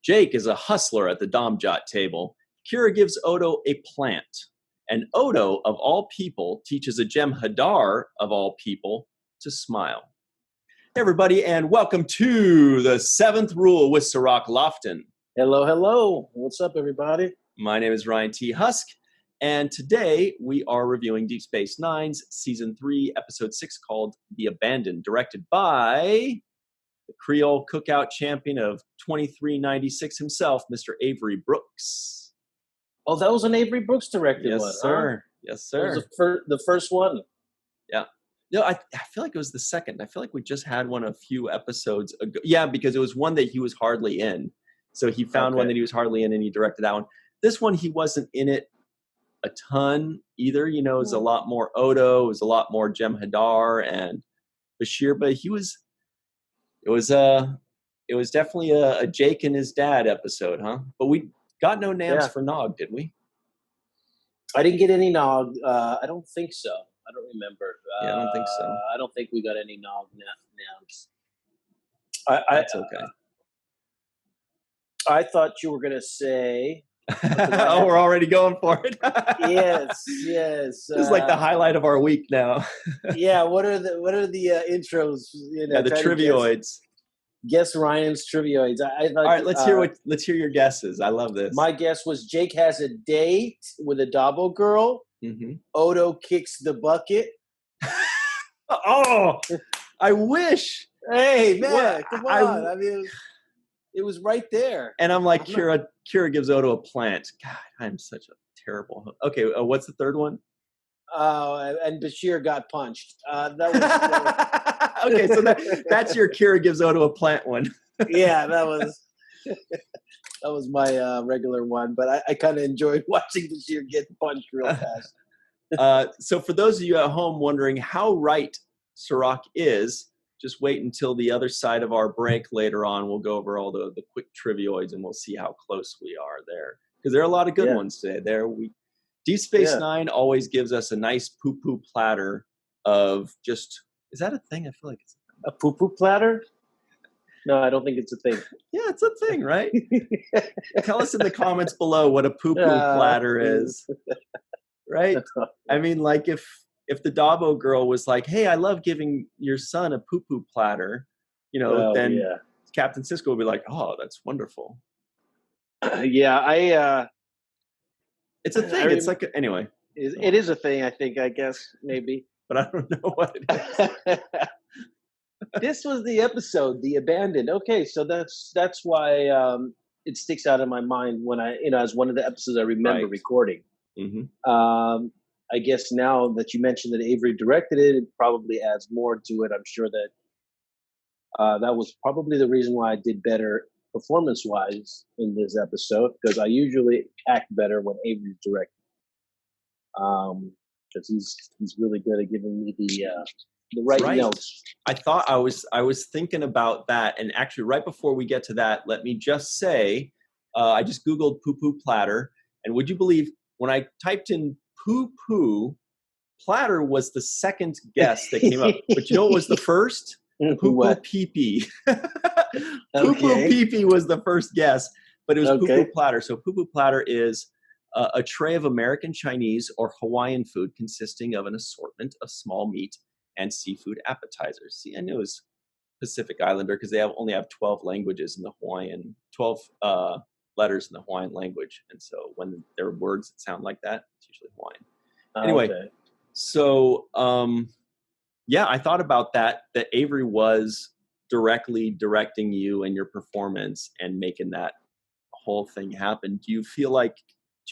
Jake is a hustler at the Domjot table. Kira gives Odo a plant. And Odo, of all people, teaches a Jem'Hadar, of all people, to smile. Hey, everybody, and welcome to the 7th Rule with Cirroc Lofton. Hello, hello. What's up, everybody? My name is Ryan T. Husk, and today we are reviewing Deep Space Nine's Season 3, Episode 6, called The Abandoned, directed by the Creole cookout champion of 2396 himself, Mr. Avery Brooks. Oh, that was an Avery Brooks directed Yes, one. sir. Huh? Yes, sir. It was the first one. Yeah. No, I feel like it was the second. I feel like we just had one a few episodes ago. Yeah, because it was one that he was hardly in. So he found one that he was hardly in, and he directed that one. This one, he wasn't in it a ton either. You know, it was a lot more Odo. It was a lot more Jem'Hadar and Bashir. But he was... It was definitely a Jake and his dad episode, huh? But we got no names for Nog, did we? I didn't get any Nog. I don't think so. I don't remember. Yeah, I don't think so. I don't think we got any Nog names. That's okay. I thought you were going to say... Oh, we're already going for it. Yes. This is like the highlight of our week now. Yeah, what are the intros? You know, the trivioids. Guess Ryan's trivioids. I thought, all right, let's hear your guesses. I love this. My guess was Jake has a date with a Dabo girl. Mm-hmm. Odo kicks the bucket. Oh, I wish. Hey man, come on! I mean, it was right there. And I'm like, Kira gives Odo a plant. God, I'm such a terrible... Okay, what's the third one? And Bashir got punched. That was... Okay, so that's your Kira gives Odo a plant one. Yeah, that was my regular one. But I kind of enjoyed watching Bashir get punched real fast. So for those of you at home wondering how right Cirroc is, just wait until the other side of our break later on. We'll go over all the quick trivioids, and we'll see how close we are there. Because there are a lot of good ones today. Deep Space Nine always gives us a nice poo-poo platter of just... Is that a thing? I feel like it's a poo-poo platter? No, I don't think it's a thing. Yeah, it's a thing, right? Tell us in the comments below what a poo-poo platter is. Right? I mean, like if the Dabo girl was like, hey, I love giving your son a poo-poo platter, you know, then Captain Sisko would be like, oh, that's wonderful. Yeah, it's a thing. It's like, anyway. It is a thing, I guess, maybe. But I don't know what it is. This was the episode, The Abandoned. Okay, so that's why it sticks out in my mind when as one of the episodes I remember recording. Mm-hmm. I guess now that you mentioned that Avery directed it, it probably adds more to it. I'm sure that that was probably the reason why I did better performance-wise in this episode, because I usually act better when Avery's directing. Because he's really good at giving me the right notes. I thought I was thinking about that, and actually right before we get to that, let me just say, I just Googled poo-poo platter, and would you believe when I typed in poo-poo, platter was the second guess that came up. But you know what was the first? Poo-poo pee-pee. Poo-poo pee-pee was the first guess, but it was poo-poo platter. So poo-poo platter is a tray of American Chinese or Hawaiian food consisting of an assortment of small meat and seafood appetizers. See, I knew it was Pacific Islander because they only have 12 languages in the Hawaiian, 12 letters in the Hawaiian language. And so when there are words that sound like that, it's usually Hawaiian. Anyway, so I thought about that Avery was directly directing you and your performance and making that whole thing happen. Do you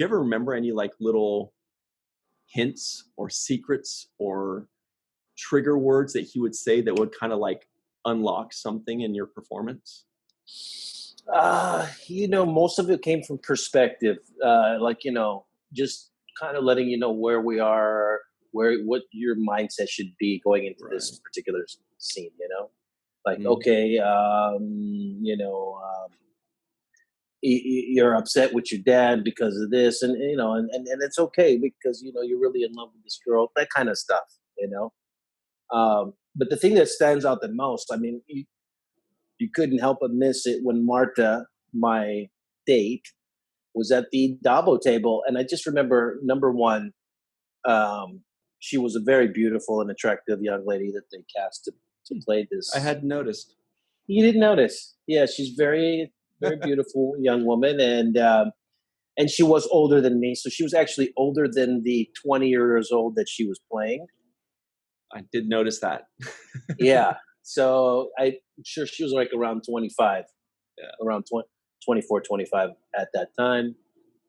ever remember any like little hints or secrets or trigger words that he would say that would kind of like unlock something in your performance? Most of it came from perspective, just kind of letting you know where we are, what your mindset should be going into this particular scene, you're upset with your dad because of this, and it's okay because you're really in love with this girl, that kind of stuff, but the thing that stands out the most, I mean, you couldn't help but miss it when Marta my date was at the Dabo table, and I just remember, number one, she was a very beautiful and attractive young lady that they cast to play this. I hadn't noticed. You didn't notice? Yeah, she's very, very beautiful young woman, and she was older than me, so she was actually older than the 20 years old that she was playing. I did notice that. Yeah, so I'm sure she was like around 25, around 24, 25 at that time,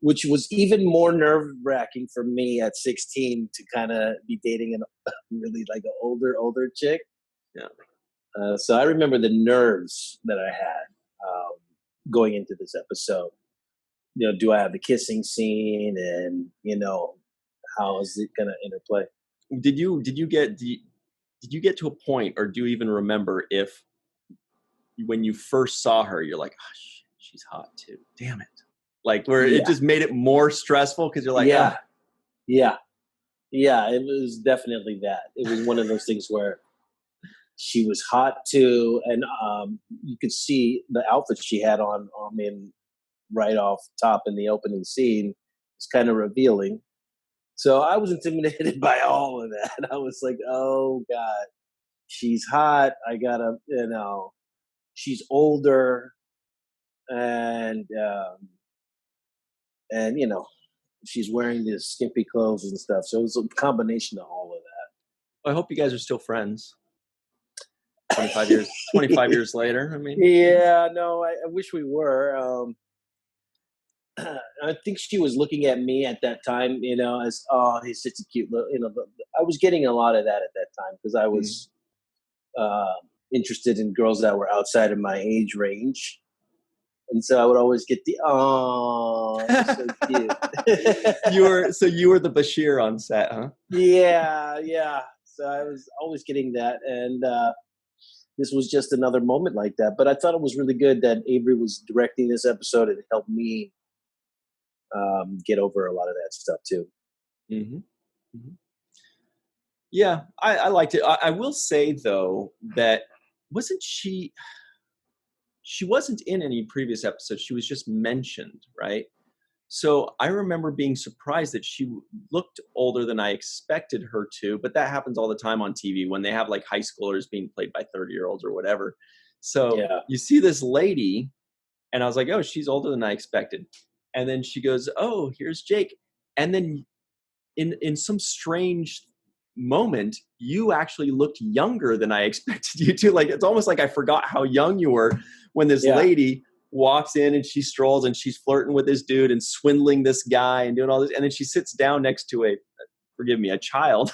which was even more nerve-wracking for me at 16 to kind of be dating really like an older chick. Yeah. So I remember the nerves that I had going into this episode. You know, do I have the kissing scene, and how is it going to interplay? Did you get to a point, or do you even remember if when you first saw her, you're like, oh, shit, she's hot too. Damn it. Like where it just made it more stressful because you're like, yeah, it was definitely that. It was one of those things where she was hot too, and you could see the outfit she had on. I mean, right off top in the opening scene, it's kind of revealing. So I was intimidated by all of that. I was like, oh God, she's hot. I gotta, she's older, and she's wearing these skimpy clothes and stuff. So it was a combination of all of that. I hope you guys are still friends. 25 years later. I mean, yeah, no, I wish we were. I think she was looking at me at that time, as, oh, he's such a cute little, I was getting a lot of that at that time because I was interested in girls that were outside of my age range. And so I would always get the, oh, so cute. you were the Bashir on set, huh? Yeah. So I was always getting that. And this was just another moment like that. But I thought it was really good that Avery was directing this episode, and it helped me get over a lot of that stuff too. Mm-hmm. Mm-hmm. Yeah, I liked it. I will say though that she wasn't in any previous episodes. She was just mentioned, right? So I remember being surprised that she looked older than I expected her to, but that happens all the time on TV when they have like high schoolers being played by 30-year-olds or whatever. So you see this lady, and I was like, oh, she's older than I expected. And then she goes, oh, here's Jake. And then in some strange moment, you actually looked younger than I expected you to. Like, it's almost like I forgot how young you were when this lady walks in and she strolls and she's flirting with this dude and swindling this guy and doing all this. And then she sits down next to a child.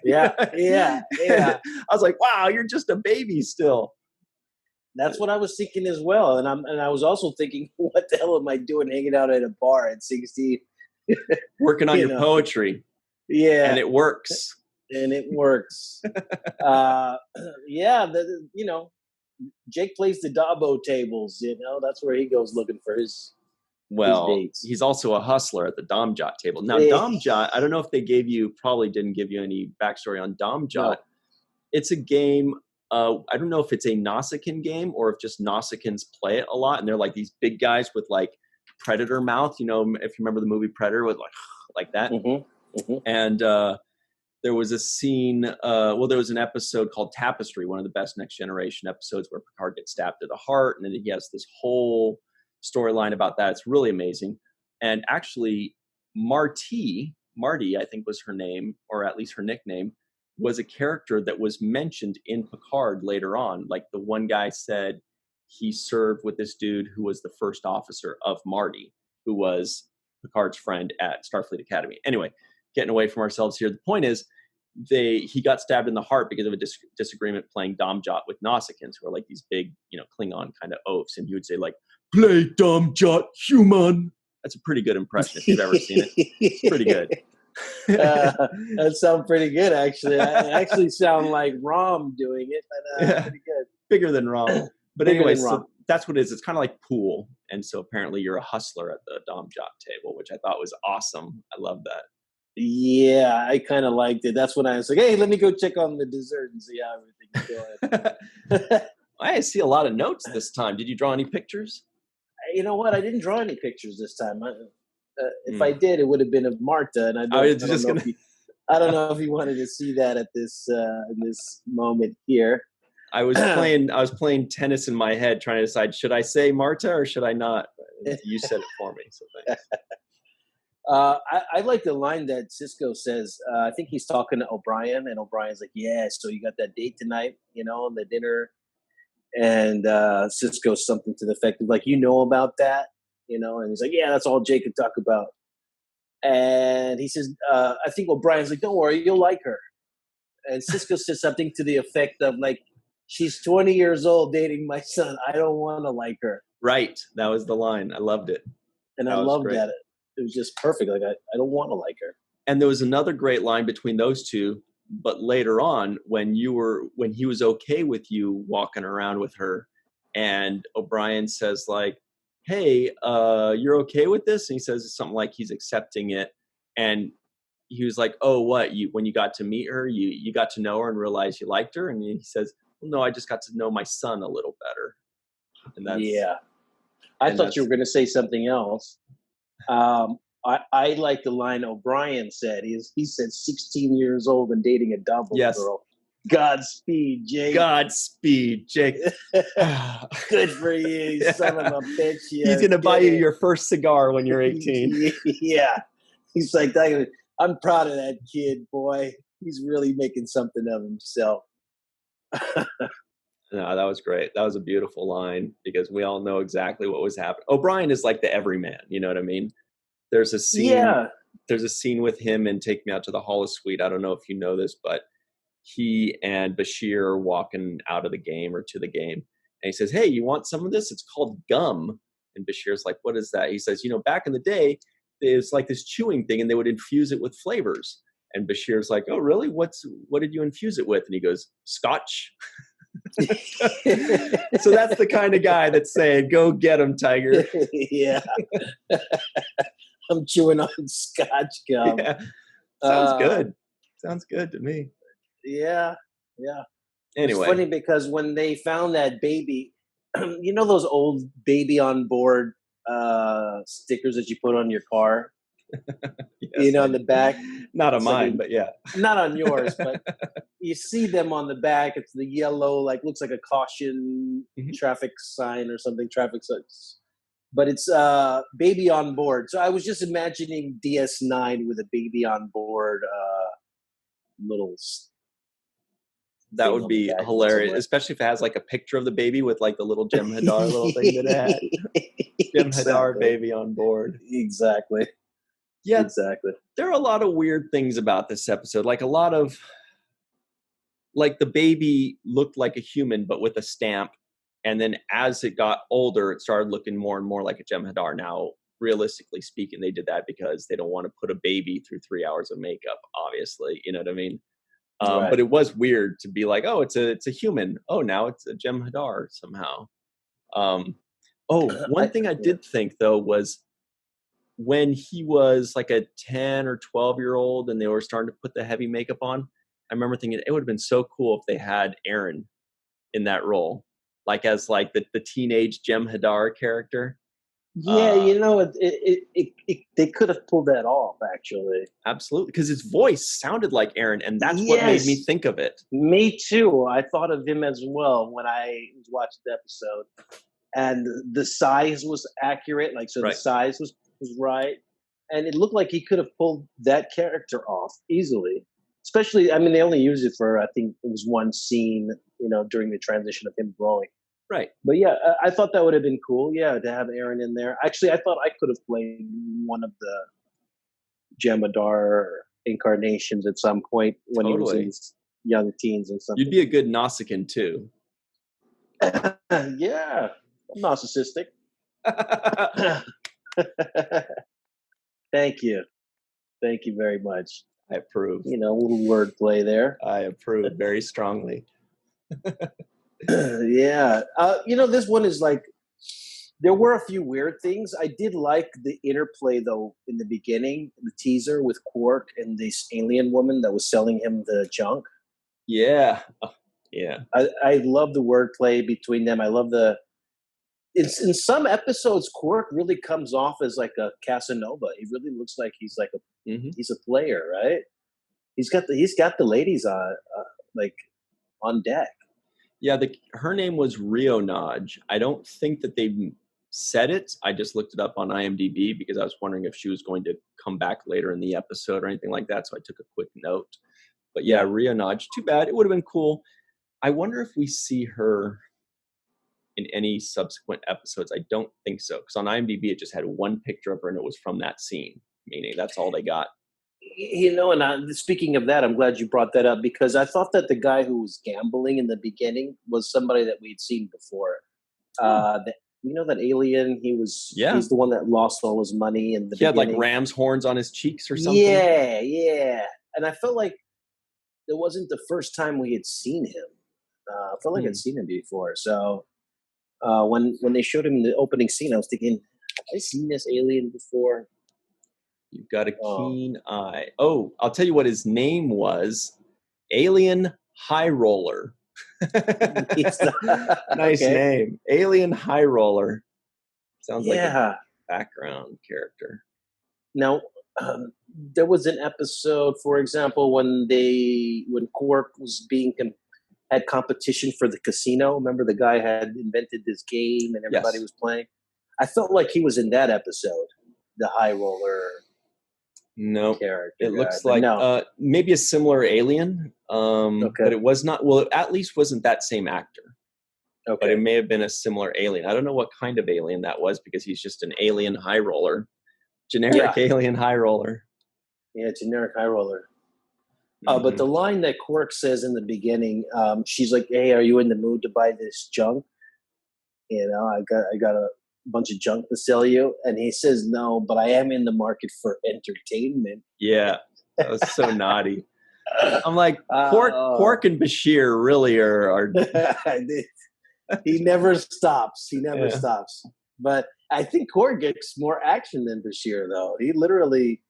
Yeah. I was like, wow, you're just a baby still. That's what I was thinking as well. And I was also thinking, what the hell am I doing hanging out at a bar at 16? Working on your poetry. Yeah. And it works. Jake plays the Dabo tables, that's where he goes looking for his dates. He's also a hustler at the Domjot table. Now, Domjot, I don't know if they probably didn't give you any backstory on Domjot. No. It's a game, I don't know if it's a Nausicaan game or if just Nausicans play it a lot. And they're like these big guys with like predator mouth, if you remember the movie Predator with like that. Mm-hmm. Mm-hmm. And there was a scene, there was an episode called Tapestry, one of the best Next Generation episodes where Picard gets stabbed to the heart. And then he has this whole storyline about that. It's really amazing. And actually, Marty, I think was her name, or at least her nickname, was a character that was mentioned in Picard later on. Like the one guy said he served with this dude who was the first officer of Marty, who was Picard's friend at Starfleet Academy. Anyway, getting away from ourselves here. The point is, he got stabbed in the heart because of a disagreement playing Domjot with Nausicaans, who are like these big, Klingon kind of oafs. And he would say like, "Play Domjot, human." That's a pretty good impression if you've ever seen it. It's pretty good. That sounds pretty good, actually. I actually sound like Rom doing it, but pretty good. Bigger than Rom. But anyway, so that's what it is. It's kind of like pool. And so apparently you're a hustler at the Domjot table, which I thought was awesome. I love that. Yeah, I kind of liked it. That's when I was like, hey, let me go check on the dessert and see how everything's going. I see a lot of notes this time. Did you draw any pictures? You know what? I didn't draw any pictures this time. If I did, it would have been of Marta, and I don't know if you wanted to see that at this in this moment here. I was playing tennis in my head, trying to decide, should I say Marta or should I not? You said it for me, so thanks. I like the line that Sisko says. I think he's talking to O'Brien, and O'Brien's like, "Yeah, so you got that date tonight, the dinner." And Sisko's something to the effect of like, "You know about that, And he's like, "Yeah, that's all Jake could talk about." And he says, "I think O'Brien's like, don't worry, you'll like her." And Sisko says something to the effect of like, "She's 20 years old dating my son. I don't want to like her." Right, that was the line. I loved it, and I loved that. It was just perfect. Like, I don't want to like her. And there was another great line between those two, but later on when he was okay with you walking around with her, and O'Brien says like, "Hey, you're okay with this?" And he says something like he's accepting it, and he was like, "Oh, what? When you got to meet her, you got to know her and realize you liked her?" And he says, "Well, no, I just got to know my son a little better." And that's I thought you were going to say something else. I like the line O'Brien said. He said 16 years old and dating a double girl. Godspeed, Jake. Godspeed, Jake. Good for you, son of a bitch. He's going to buy you your first cigar when you're 18. Yeah. He's like, I'm proud of that kid, boy. He's really making something of himself. No, that was great. That was a beautiful line because we all know exactly what was happening. O'Brien is like the everyman, you know what I mean? There's a scene. Yeah. There's a scene with him in Take Me Out to the Holosuite. I don't know if you know this, but he and Bashir are walking out of the game or to the game, and he says, "Hey, you want some of this? It's called gum." And Bashir's like, "What is that?" He says, "Back in the day, it was like this chewing thing, and they would infuse it with flavors." And Bashir's like, "Oh, really? What did you infuse it with?" And he goes, "Scotch." So that's the kind of guy that's saying, "Go get him, Tiger." Yeah. I'm chewing on Scotch gum. Yeah. Sounds good. Sounds good to me. Yeah. Anyway. It's funny because when they found that baby, those old baby on board stickers that you put on your car? Yes, on the back? Not on mine, but yeah. Not on yours, but you see them on the back. It's the yellow, looks like a caution traffic sign or something, traffic signs. But it's baby on board. So I was just imagining DS9 with a baby on board little. That would be hilarious, especially if it has like a picture of the baby with like the little Jem Hadar little thing that it had. Jem Hadar baby on board. Exactly. Yeah, exactly. There are a lot of weird things about this episode. Like a lot of, like the baby looked like a human, but with a stamp. And then as it got older, it started looking more and more like a Jem Hadar. Now, realistically speaking, they did that because they don't want to put a baby through 3 hours of makeup, obviously. You know what I mean? Right. But it was weird to be like, oh, it's a human. Oh, now it's a Jem Hadar somehow. One thing I did think, though, was when he was like a 10 or 12-year-old and they were starting to put the heavy makeup on, I remember thinking it would have been so cool if they had Aron in that role, like as like the teenage Jem Hadar character. Yeah, they could have pulled that off, actually. Absolutely, because his voice sounded like Aron, and that's what made me think of it. Me too. I thought of him as well when I was watching the episode. And the size was accurate, right. The size was right. And it looked like he could have pulled that character off easily. Especially, they only used it for, I think it was one scene, during the transition of him growing. Right. But yeah, I thought that would have been cool, to have Aron in there. Actually, I thought I could have played one of the Jem Hadar incarnations at some point when he was in his young teens and something. You'd be a good Nausicaan, too. Yeah, I'm narcissistic. Thank you. Thank you very much. I approve. A little wordplay there. I approve very strongly. Yeah. This one is like, there were a few weird things. I did like the interplay, though, in the beginning, the teaser with Quark and this alien woman that was selling him the junk. Yeah. Yeah. I love the wordplay between them. I love in some episodes, Quark really comes off as like a Casanova. He really looks like he's like he's a player, right? He's got the ladies on like on deck. Yeah, her name was Rio Naj. I don't think that they said it. I just looked it up on IMDb because I was wondering if she was going to come back later in the episode or anything like that. So I took a quick note. But yeah, Rio Naj. Too bad. It would have been cool. I wonder if we see her in any subsequent episodes. I don't think so. Because on IMDb, it just had one picture of her and it was from that scene. Meaning that's all they got. You know, and speaking of that, I'm glad you brought that up because I thought that the guy who was gambling in the beginning was somebody that we'd seen before. You know that alien? He's the one that lost all his money in the beginning. He had like ram's horns on his cheeks or something. Yeah. And I felt like it wasn't the first time we had seen him. I felt like I'd seen him before. So when they showed him in the opening scene, I was thinking, have I seen this alien before? You've got a keen eye. Oh, I'll tell you what his name was. Alien High Roller. Nice name. Alien High Roller. Sounds like a background character. Now, there was an episode, for example, when Quark was had competition for the casino. Remember the guy had invented this game and everybody was playing? I felt like he was in that episode, the High Roller. No, character. It looks like maybe a similar alien, but it was not. Well, it at least wasn't that same actor. Okay, but it may have been a similar alien. I don't know what kind of alien that was because he's just an alien high roller, generic alien high roller. Yeah, generic high roller. But the line that Quark says in the beginning, she's like, "Hey, are you in the mood to buy this junk? You know, I got a bunch of junk to sell you," and he says no, but I am in the market for entertainment. Yeah, that was so naughty. I'm like, Quark and Bashir really are he never stops. He never stops. But I think Quark gets more action than Bashir, though. He literally,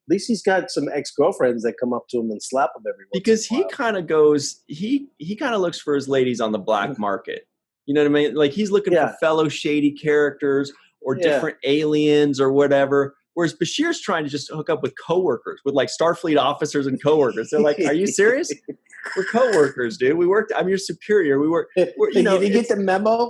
at least he's got some ex-girlfriends that come up to him and slap him every once in a while. Because he kind of goes, he kind of looks for his ladies on the black market. You know what I mean? Like he's looking for fellow shady characters or different aliens or whatever. Whereas Bashir's trying to just hook up with coworkers, with like Starfleet officers and coworkers. They're like, "Are you serious? We're coworkers, dude. We worked. I'm your superior. We're you know." Did you get the memo?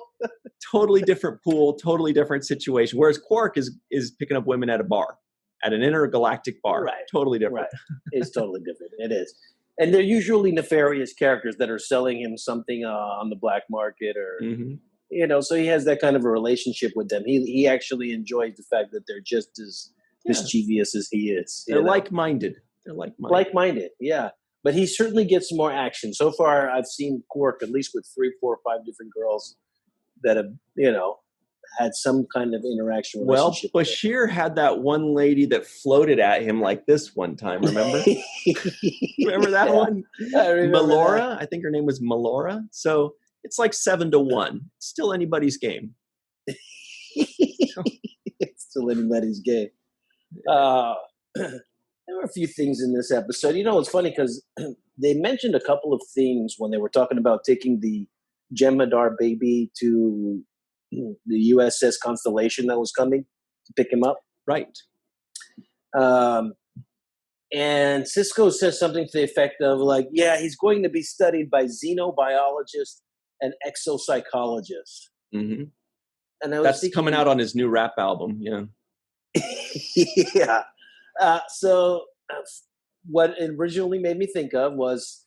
Totally different pool, totally different situation. Whereas Quark is picking up women at a bar, at an intergalactic bar. Right. Totally different. Right. It's totally different. It is. And they're usually nefarious characters that are selling him something on the black market or, you know, so he has that kind of a relationship with them. He actually enjoys the fact that they're just as mischievous as he is. They're like-minded. Like-minded, yeah. But he certainly gets more action. So far, I've seen Quark at least with 3, 4, 5 different girls that have, you know, had some kind of interaction relationship. Well, Bashir had that one lady that floated at him like this one time, remember? Remember that one? I remember Melora? that. I think her name was Melora. So it's like 7-1. It's still anybody's game. It's still anybody's game. There were a few things in this episode. You know, it's funny because they mentioned a couple of things when they were talking about taking the Jem'Hadar baby to the USS Constellation that was coming to pick him up. Right. And Sisko says something to the effect of like, yeah, he's going to be studied by xenobiologists and exopsychologists. Mm-hmm. And I was That's thinking, coming out on his new rap album. Yeah. yeah. So what it originally made me think of was,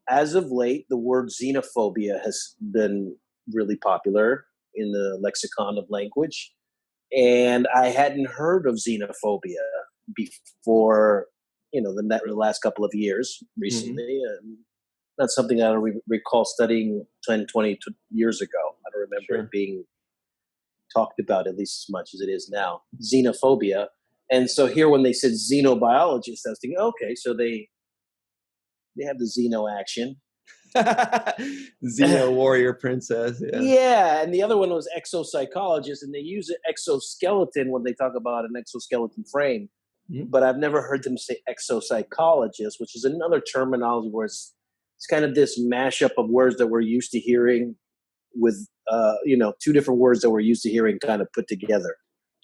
as of late, the word xenophobia has been really popular in the lexicon of language. And I hadn't heard of xenophobia before, you know, the last couple of years recently. That's something I recall studying 10, 20 years ago. I don't remember it being talked about at least as much as it is now. Xenophobia. And so here when they said xenobiologist, I was thinking, okay, so they have the xeno action. Xeno warrior princess. Yeah, and the other one was exopsychologist, and they use an exoskeleton when they talk about an exoskeleton frame. But I've never heard them say exopsychologist, which is another terminology where it's kind of this mashup of words that we're used to hearing with two different words that we're used to hearing kind of put together.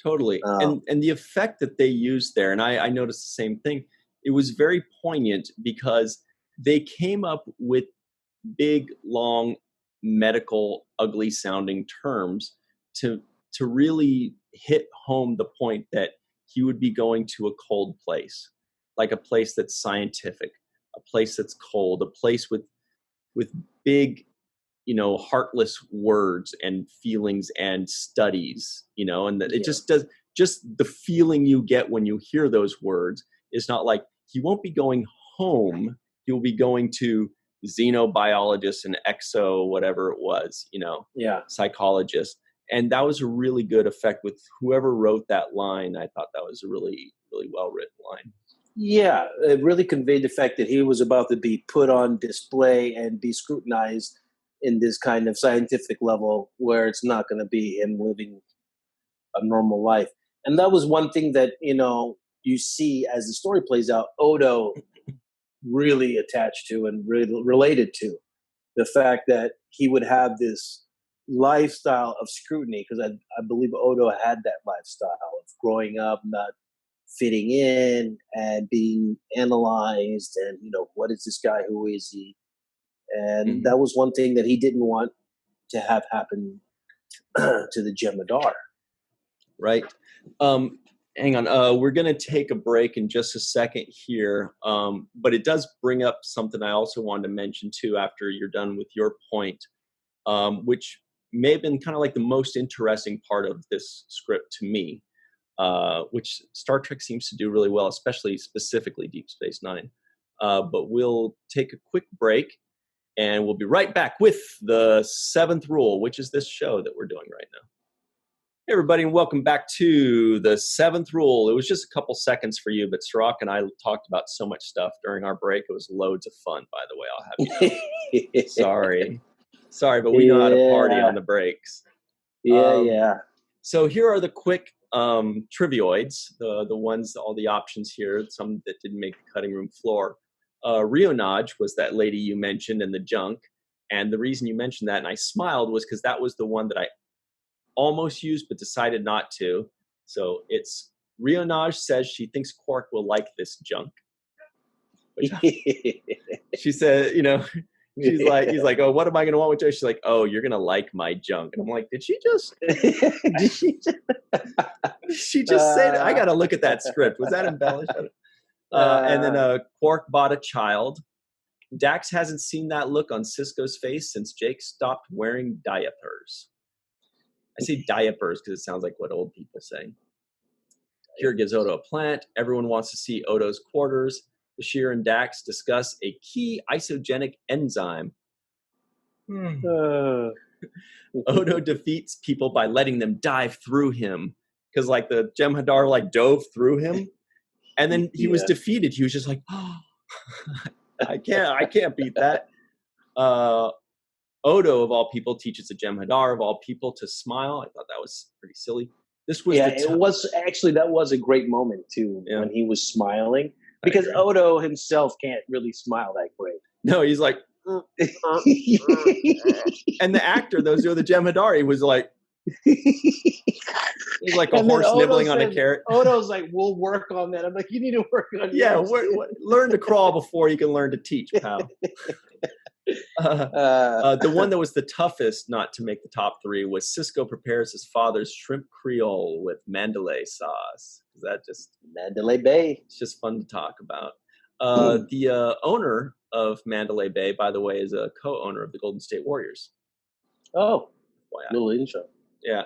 Totally. And the effect that they used there, and I noticed the same thing, it was very poignant because they came up with big, long, medical, ugly sounding terms to really hit home the point that he would be going to a cold place, like a place that's scientific, a place that's cold, a place with big, heartless words and feelings and studies, and that it just does, just the feeling you get when you hear those words is not like he won't be going home. He'll be going to xenobiologist and exo, whatever it was, psychologist. And that was a really good effect with whoever wrote that line. I thought that was a really, really well-written line. Yeah, it really conveyed the fact that he was about to be put on display and be scrutinized in this kind of scientific level where it's not going to be him living a normal life. And that was one thing that, you see as the story plays out, Odo really attached to and really related to the fact that he would have this lifestyle of scrutiny, because I believe Odo had that lifestyle of growing up, not fitting in and being analyzed and, what is this guy? Who is he? And that was one thing that he didn't want to have happen to the Jem'Hadar. Right. Hang on. We're going to take a break in just a second here. But it does bring up something I also wanted to mention too, after you're done with your point, which may have been kind of like the most interesting part of this script to me, which Star Trek seems to do really well, specifically Deep Space Nine. But we'll take a quick break and we'll be right back with the Seventh Rule, which is this show that we're doing right now. Hey everybody, and welcome back to the Seventh Rule. It was just a couple seconds for you, but Cirroc and I talked about so much stuff during our break. It was loads of fun, by the way. I'll have you know. Sorry, but we know how to party on the breaks. Yeah. So here are the quick trivioids, the ones, all the options here, some that didn't make the cutting room floor. Rionaj was that lady you mentioned in the junk, and the reason you mentioned that, and I smiled, was because that was the one that I almost used but decided not to. So it's Rionaj says she thinks Quark will like this junk. She said, he's like, oh, what am I going to want with Joe? She's like, oh, you're going to like my junk. And I'm like, did she just say that? I got to look at that script. Was that embellished? And then Quark bought a child. Dax hasn't seen that look on Sisko's face since Jake stopped wearing diapers. I say diapers because it sounds like what old people say. Kira gives Odo a plant. Everyone wants to see Odo's quarters. Bashir and Dax discuss a key isogenic enzyme. Odo defeats people by letting them dive through him. Because like the Jem'Hadar dove through him. And then he was defeated. He was just like, oh, I can't beat that. Odo, of all people, teaches the Jem'Hadar, of all people, to smile. I thought that was pretty silly. This was that was a great moment too, when he was smiling, because Odo himself can't really smile that great. No, he's like, and the actor, those who are the Jem'Hadar, he was like, he's like a horse nibbling on a carrot. Odo's like, we'll work on that. I'm like, you need to work on learn to crawl before you can learn to teach, pal. The one that was the toughest not to make the top three was Sisko prepares his father's shrimp creole with Mandalay sauce. That just Mandalay Bay. It's just fun to talk about. The owner of Mandalay Bay, by the way, is a co-owner of the Golden State Warriors. Oh, little intro. Yeah.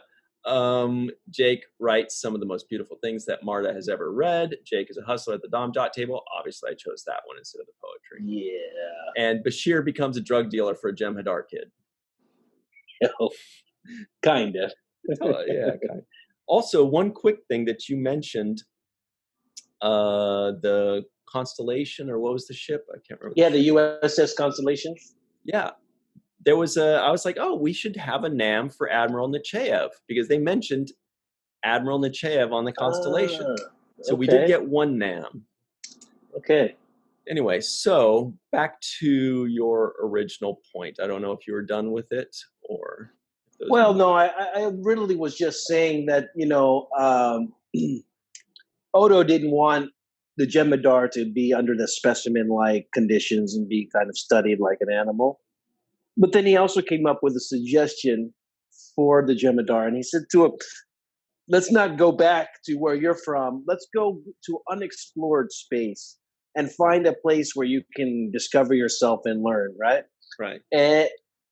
Jake writes some of the most beautiful things that Marta has ever read. Jake is a hustler at the Dom Dot table. Obviously, I chose that one instead of the poetry. Yeah. And Bashir becomes a drug dealer for a Jem'Hadar kid. Oh, kind of. Yeah, kind of. Also, one quick thing that you mentioned, the Constellation, or what was the ship? I can't remember. Yeah, the USS Constellation. Yeah. I was like, oh, we should have a NAM for Admiral Nechayev, because they mentioned Admiral Nechayev on the Constellation. So we did get one NAM. Okay. anyway, so back to your original point. I don't know if you were done with it or. Well, no, I really was just saying that, Odo didn't want the Jem'Hadar to be under the specimen-like conditions and be kind of studied like an animal. But then he also came up with a suggestion for the Jem'Hadar, and he said to him, let's not go back to where you're from. Let's go to unexplored space and find a place where you can discover yourself and learn, right? Right. And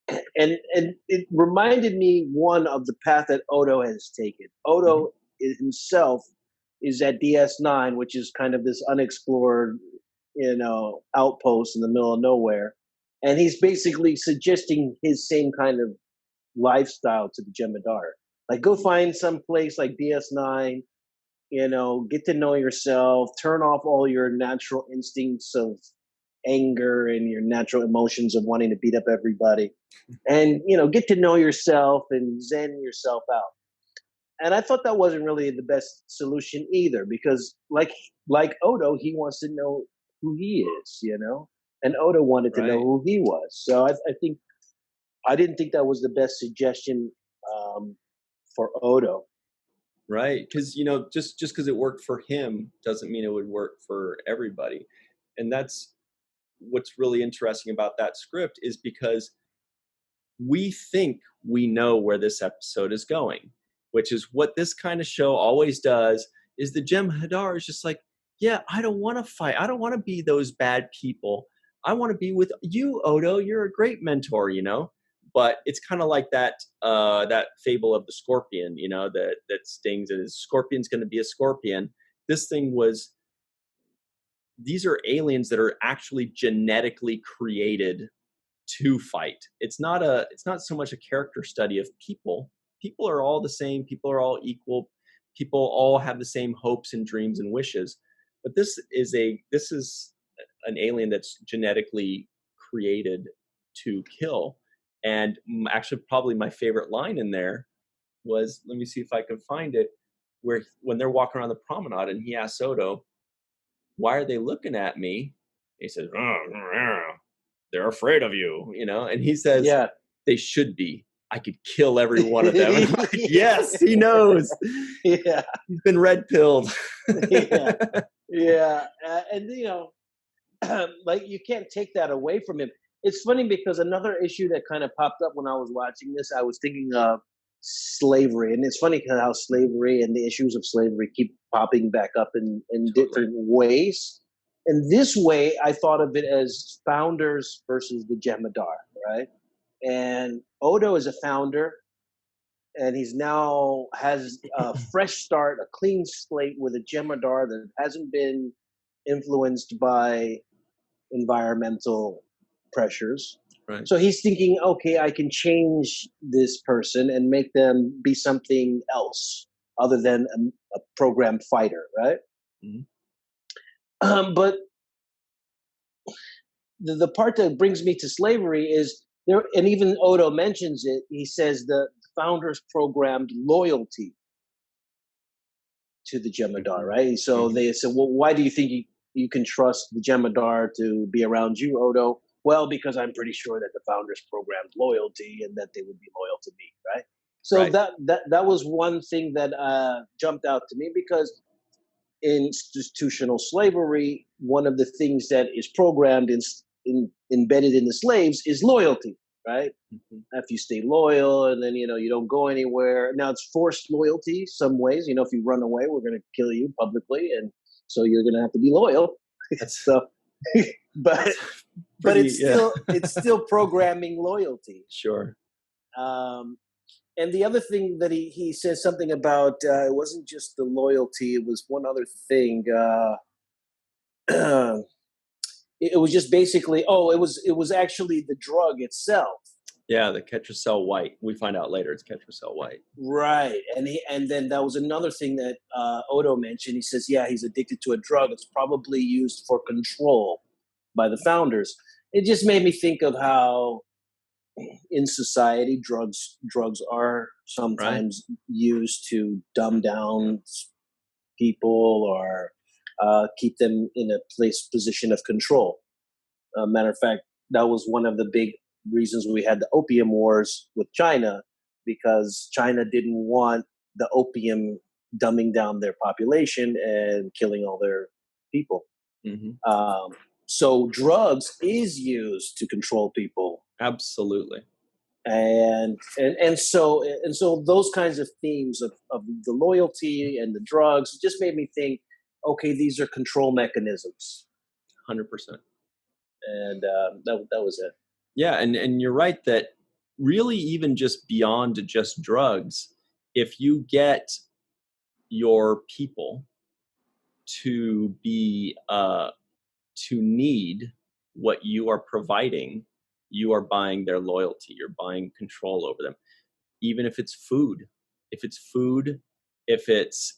it reminded me, one, of the path that Odo has taken. Odo himself is at DS9, which is kind of this unexplored, outpost in the middle of nowhere. And he's basically suggesting his same kind of lifestyle to the Jem'Hadar. Like, go find some place like DS9, get to know yourself, turn off all your natural instincts of anger and your natural emotions of wanting to beat up everybody, and get to know yourself and zen yourself out. And I thought that wasn't really the best solution either, because like Odo, he wants to know who he is, and Odo wanted to know who he was. So I didn't think that was the best suggestion for Odo. Right, because just because it worked for him doesn't mean it would work for everybody, and that's what's really interesting about that script, is because we think we know where this episode is going, which is what this kind of show always does. Is the Jem'Hadar is just like, yeah, I don't want to fight. I don't want to be those bad people. I want to be with you, Odo. You're a great mentor, But it's kind of like that fable of the scorpion, that stings, and his scorpion's going to be a scorpion. This thing was, these are aliens that are actually genetically created to fight. It's not so much a character study of people. People are all the same. People are all equal. People all have the same hopes and dreams and wishes. But this is an alien that's genetically created to kill. And actually, probably my favorite line in there was, let me see if I can find it, where when they're walking around the promenade and he asks Odo, why are they looking at me? He says, they're afraid of you, and he says, yeah, they should be. I could kill every one of them. And I'm like, yes, he knows. Yeah, he's been red pilled. yeah, and like, you can't take that away from him. It's funny because another issue that kind of popped up when I was watching this, I was thinking of slavery, and it's funny how slavery and the issues of slavery keep popping back up in different ways. In this way, I thought of it as founders versus the Jem'Hadar, right? And Odo is a founder, and he's now has a fresh start, a clean slate with a Jem'Hadar that hasn't been influenced by environmental pressures. Right. So he's thinking, okay, I can change this person and make them be something else other than a programmed fighter, right? Mm-hmm. But the part that brings me to slavery is there, and even Odo mentions it. He says the founders programmed loyalty to the Jem'Hadar, right? So they said, well, why do you think you can trust the Jem'Hadar to be around you, Odo? Well, because I'm pretty sure that the founders programmed loyalty and that they would be loyal to me, right? So that was one thing that jumped out to me, because in institutional slavery, one of the things that is programmed embedded in the slaves is loyalty, right? If you stay loyal, and then you don't go anywhere. Now it's forced loyalty some ways. If you run away, we're going to kill you publicly, and so you're going to have to be loyal. So, but it's still programming loyalty. Sure. And the other thing that he says something about, it wasn't just the loyalty; it was one other thing. It was just basically, it was actually the drug itself. Yeah, the Ketracel White. We find out later it's Ketracel White. Right, and then that was another thing that Odo mentioned. He says, yeah, he's addicted to a drug. It's probably used for control by the founders. It just made me think of how in society drugs are sometimes used to dumb down people, or keep them in a position of control. Matter of fact, that was one of the big reasons we had the opium wars with China, because China didn't want the opium dumbing down their population and killing all their people. Mm-hmm. So drugs is used to control people. Absolutely. And so those kinds of themes of the loyalty and the drugs just made me think, okay, these are control mechanisms. 100%. And that was it. Yeah, and you're right that really even just beyond just drugs, if you get your people to be to need what you are providing, you are buying their loyalty, you're buying control over them. Even if it's food, if it's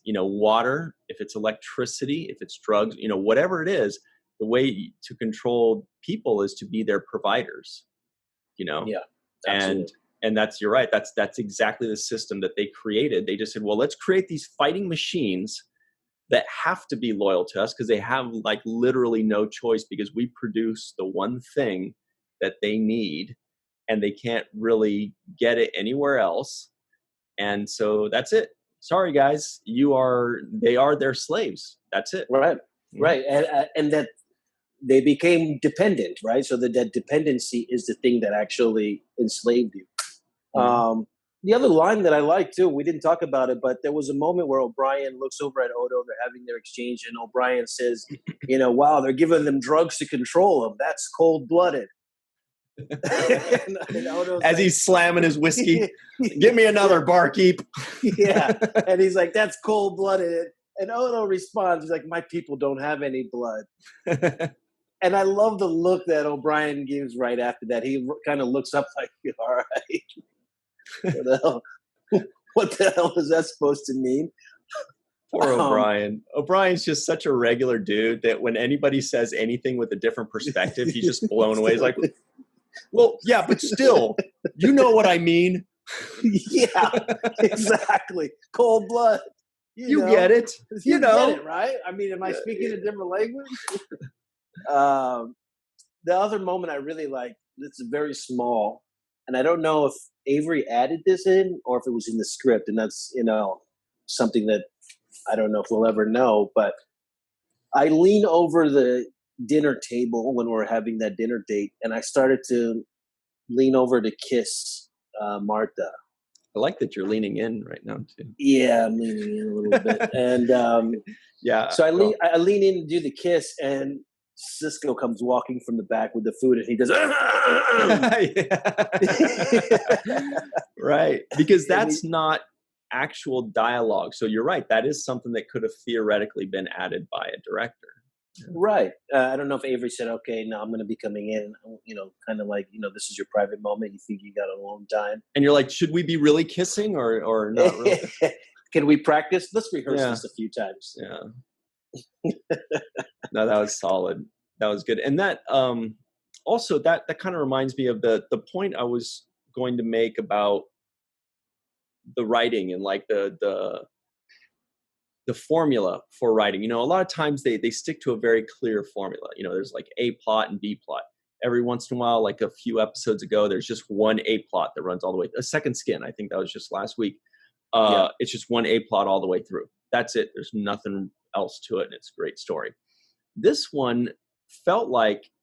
water, if it's electricity, if it's drugs, whatever it is, the way to control people is to be their providers. Yeah, absolutely. And you're right, that's exactly the system that they created. They just said, well, let's create these fighting machines that have to be loyal to us because they have like literally no choice, because we produce the one thing that they need and they can't really get it anywhere else. And so that's it. Sorry, guys, they are their slaves. That's it. Right. Right. And that they became dependent, right? So that dependency is the thing that actually enslaved you. Mm-hmm. The other line that I like too, we didn't talk about it, but there was a moment where O'Brien looks over at Odo, they're having their exchange, and O'Brien says, wow, they're giving them drugs to control them. That's cold-blooded. and As he's slamming his whiskey, give me another, barkeep. Yeah. And he's like, that's cold-blooded. And Odo responds, he's like, my people don't have any blood. And I love the look that O'Brien gives right after that. He kind of looks up like, all right. What the hell is that supposed to mean? Poor O'Brien. O'Brien's just such a regular dude that when anybody says anything with a different perspective, he's just blown away. He's like, well, yeah, but still, you know what I mean? Yeah, exactly. Cold blood. You get it. You get it, right? I mean, am I speaking a different language? The other moment I really like, it's very small, and I don't know if Avery added this in or if it was in the script, and that's, something that I don't know if we'll ever know, but I lean over the dinner table when we're having that dinner date, and I started to lean over to kiss Martha. I like that you're leaning in right now, too. Yeah, I'm leaning in a little bit. And yeah. So I lean in to do the kiss, and Sisko comes walking from the back with the food, and he goes, right, because that's not actual dialogue. So you're right, that is something that could have theoretically been added by a director. Right. I don't know if Avery said, okay, now I'm going to be coming in, kind of like, this is your private moment. You think you got a long time. And you're like, should we be really kissing or not really? Can we practice? Let's rehearse this a few times. Yeah. No, that was solid. That was good. And that also that kind of reminds me of the point I was going to make about the writing and like the formula for writing. A lot of times they stick to a very clear formula. There's like A plot and B plot. Every once in a while, like a few episodes ago, there's just one A plot that runs all the way. A Second Skin, I think that was just last week. It's just one A plot all the way through. That's it. There's nothing else to it, and it's a great story. This one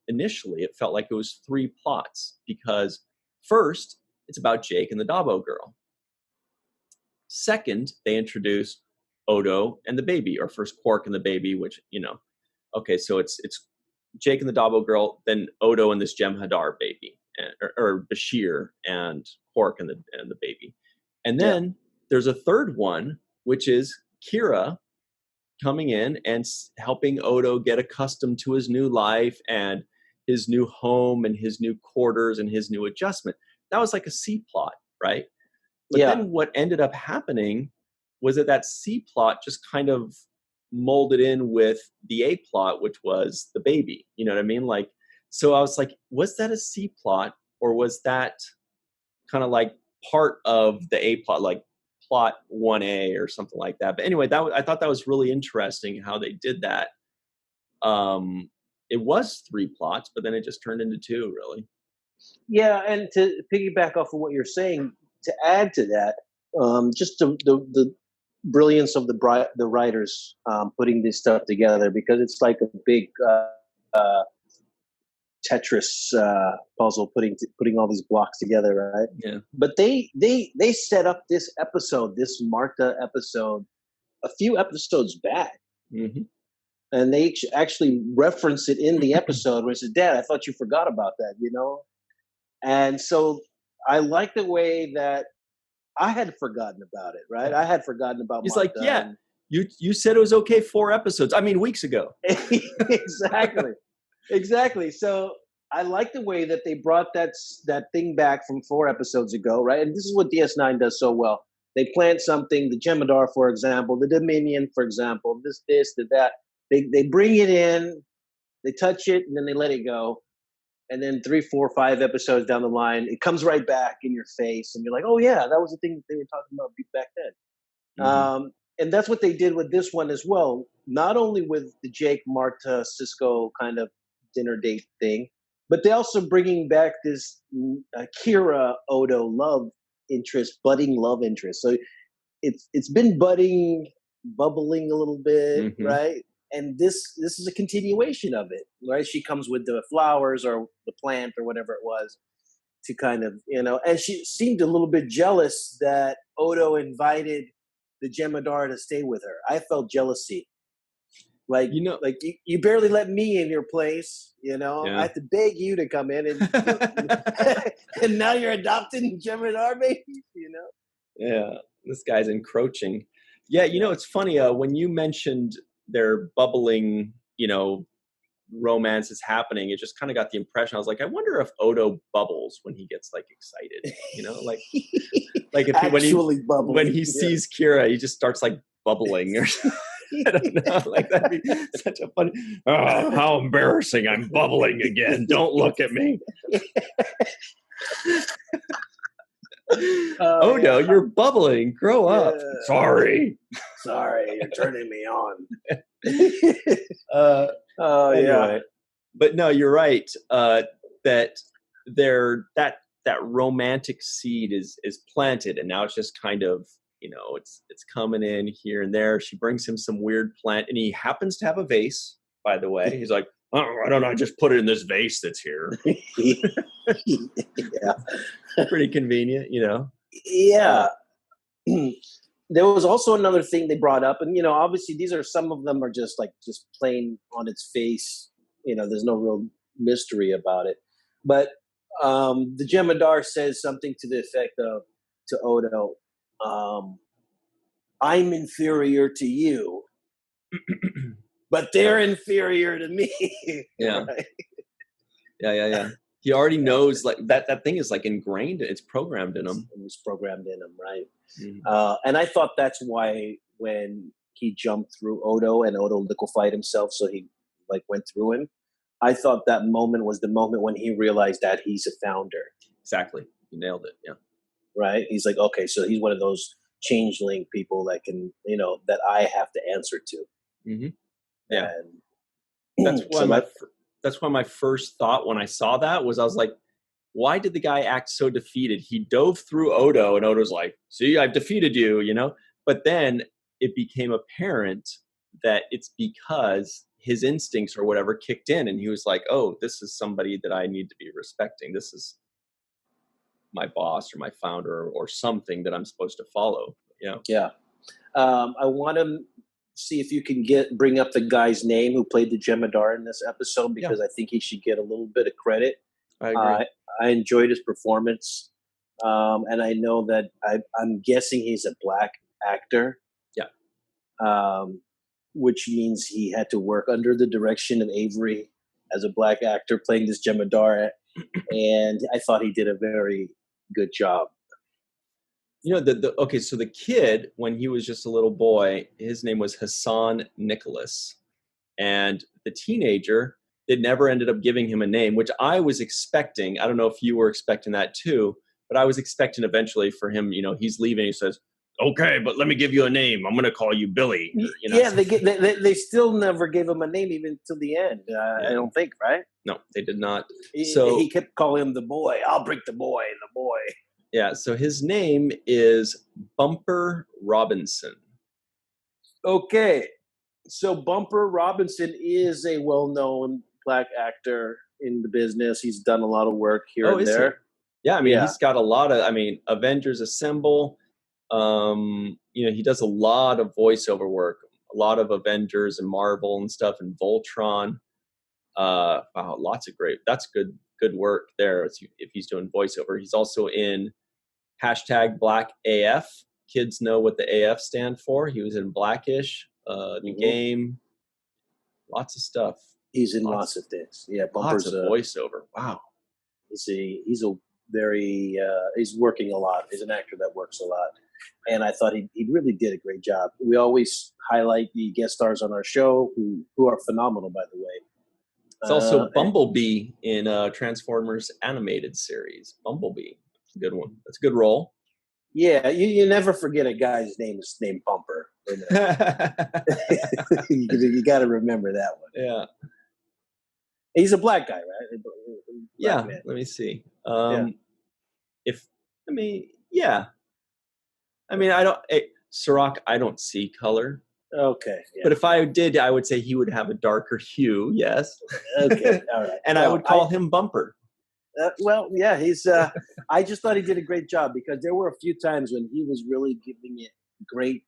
initially it felt like it was three plots, because first, it's about Jake and the Dabo girl. Second, they introduce Odo and the baby, or first Quark and the baby, which, okay, so it's Jake and the Dabo girl, then Odo and this Jem'Hadar baby, or Bashir and Quark and the baby. And then there's a third one, which is Kira coming in and helping Odo get accustomed to his new life and his new home and his new quarters and his new adjustment. That was like a C plot, right? But then what ended up happening was that C plot just kind of molded in with the A plot, which was the baby. You know what I mean? Like, so I was like, was that a C plot, or was that kind of like part of the A plot, like plot 1A or something like that? But anyway, I thought that was really interesting how they did that. it was 3 plots, but then it just turned into 2, really. Yeah, and to piggyback off of what you're saying, to add to that, just the brilliance of the writers putting this stuff together, because it's like a big Tetris puzzle, putting all these blocks together, right? Yeah. But they set up this episode, this Marta episode, a few episodes back. Mm-hmm. And they actually reference it in the episode where it says, "Dad, I thought you forgot about that," you know? And so I like the way that I had forgotten about it, right? I had forgotten about He's Marta. like, yeah, you said it was okay 4 episodes. I mean, weeks ago. Exactly. Exactly. So I like the way that they brought that thing back from 4 episodes ago, right? And this is what DS9 does so well. They plant something, the Jemadar, for example, the Dominion, for example, this, that. They bring it in, they touch it, and then they let it go. And then 3, 4, 5 episodes down the line, it comes right back in your face, and you're like, "Oh yeah, that was the thing that they were talking about back then." Mm-hmm. And that's what they did with this one as well. Not only with the Jake, Marta, Sisko kind of dinner date thing, but they also bringing back this Kira Odo budding love interest. So it's been bubbling a little bit, Mm-hmm. right? And this is a continuation of it, right? She comes with the flowers or the plant or whatever it was to kind of, and she seemed a little bit jealous that Odo invited the Jemadar to stay with her. I felt jealousy. Like, like you barely let me in your place, Yeah. I have to beg you to come in and and now you're adopting Jemadar babies, Yeah, this guy's encroaching. Yeah, it's funny, when you mentioned their bubbling, romance is happening, it just kind of got the impression. I was like, I wonder if Odo bubbles when he gets like excited, like if actually bubbling. When he sees Kira, he just starts like bubbling or I don't know, like that'd be such a funny, oh, how embarrassing, I'm bubbling again, don't look at me. Odo, you're bubbling, grow up. Sorry, you're turning me on. Anyway. Yeah, but no, you're right. That that romantic seed is planted, and now it's just kind of it's coming in here and there. She brings him some weird plant, and he happens to have a vase. By the way, he's like, "Oh, why don't I just put it in this vase that's here?" Yeah, pretty convenient, Yeah. There was also another thing they brought up, and obviously these are, some of them are just plain on its face. There's no real mystery about it. But the Jemadar says something to the effect of to Odo, "I'm inferior to you, but they're inferior to me." Yeah. Right? Yeah. He already knows, like that thing is like ingrained. It's programmed in him. It was programmed in him, right? Mm-hmm. And I thought that's why when he jumped through Odo and Odo liquefied himself, so he went through him. I thought that moment was the moment when he realized that he's a founder. Exactly, you nailed it. Yeah, right. He's like, okay, so he's one of those changeling people that can, that I have to answer to. Mm-hmm. Yeah, and that's why my first thought when I saw that was, I was like, why did the guy act so defeated? He dove through Odo, and Odo's like, "See, I've defeated you," But then it became apparent that it's because his instincts or whatever kicked in, and he was like, "Oh, this is somebody that I need to be respecting. This is my boss or my founder or something that I'm supposed to follow." Yeah. I want to see if you can bring up the guy's name who played the Jemadar in this episode, because I think he should get a little bit of credit. I agree. I enjoyed his performance, and I know that I'm guessing he's a black actor. Yeah. Which means he had to work under the direction of Avery as a black actor playing this Jemadar, and I thought he did a very good job. Okay, so the kid, when he was just a little boy, his name was Hassan Nicholas, and the teenager, it never ended up giving him a name, which I was expecting. I don't know if you were expecting that too, but I was expecting eventually for him, he's leaving. He says, okay, but let me give you a name. I'm going to call you Billy. You know? Yeah, they still never gave him a name even till the end. I don't think, right? No, they did not. He kept calling him the boy. I'll break the boy, the boy. Yeah, so his name is Bumper Robinson. Okay, so Bumper Robinson is a well-known black actor in the business. He's done a lot of work here and there. Yeah, I mean, he's got a lot of, Avengers Assemble. He does a lot of voiceover work, a lot of Avengers and Marvel and stuff, and Voltron. Wow, lots of that's good work there if he's doing voiceover. He's also in #BlackAF. Kids know what the AF stand for. He was in Blackish, the game, lots of stuff. He's in lots of things. Yeah, Bumper's lots of voiceover. Wow. He's working a lot. He's an actor that works a lot. And I thought he really did a great job. We always highlight the guest stars on our show who are phenomenal, by the way. It's also Bumblebee in Transformers animated series. Bumblebee. That's a good one. That's a good role. Yeah, you never forget a guy's name is named Bumper. You got to remember that one. Yeah. He's a black guy, right? Black man. Let me see. Cirroc, I don't see color. Okay. Yeah. But if I did, I would say he would have a darker hue, yes. Okay, all right. And I would call him Bumper. He's. I just thought he did a great job because there were a few times when he was really giving it great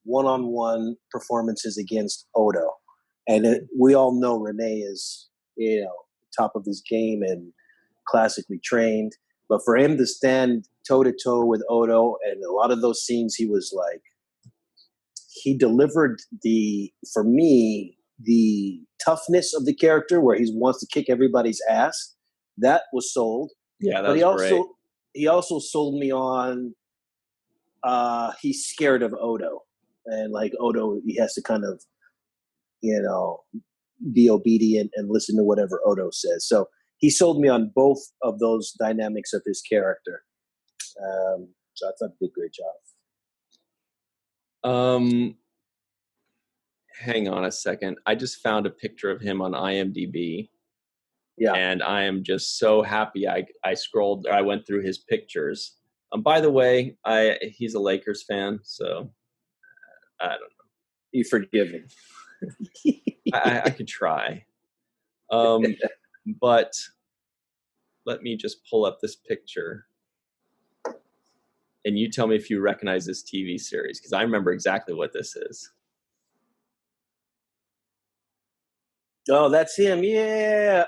one-on-one performances against Odo. And we all know Renee is, top of his game and classically trained. But for him to stand toe-to-toe with Odo, and a lot of those scenes, he was like, he delivered for me, the toughness of the character where he wants to kick everybody's ass. That was sold. Yeah, that was great. He also sold me on he's scared of Odo. And like Odo, he has to kind of, be obedient and listen to whatever Odo says. So he sold me on both of those dynamics of his character. So I thought he did a great job. Hang on a second. I just found a picture of him on IMDb. Yeah. And I am just so happy I went through his pictures. By the way, he's a Lakers fan, so I don't know. You forgive him. I could try. But let me just pull up this picture. And you tell me if you recognize this TV series, because I remember exactly what this is. Oh, that's him. Yeah.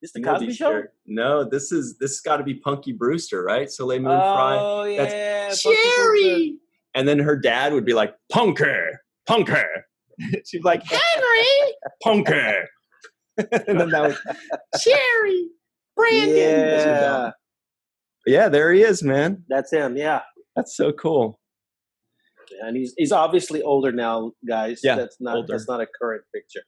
Is the Cosby Show? Sure. No, this got to be Punky Brewster, right? Soleil Moon Frye. Oh, yeah. That's Sherry. And then her dad would be like, Punker. She's like, Henry. Punker. And then that was Sherry. Brandon. Yeah, there he is, man. That's him. Yeah. That's so cool. And he's obviously older now, guys. Yeah, that's not a current picture.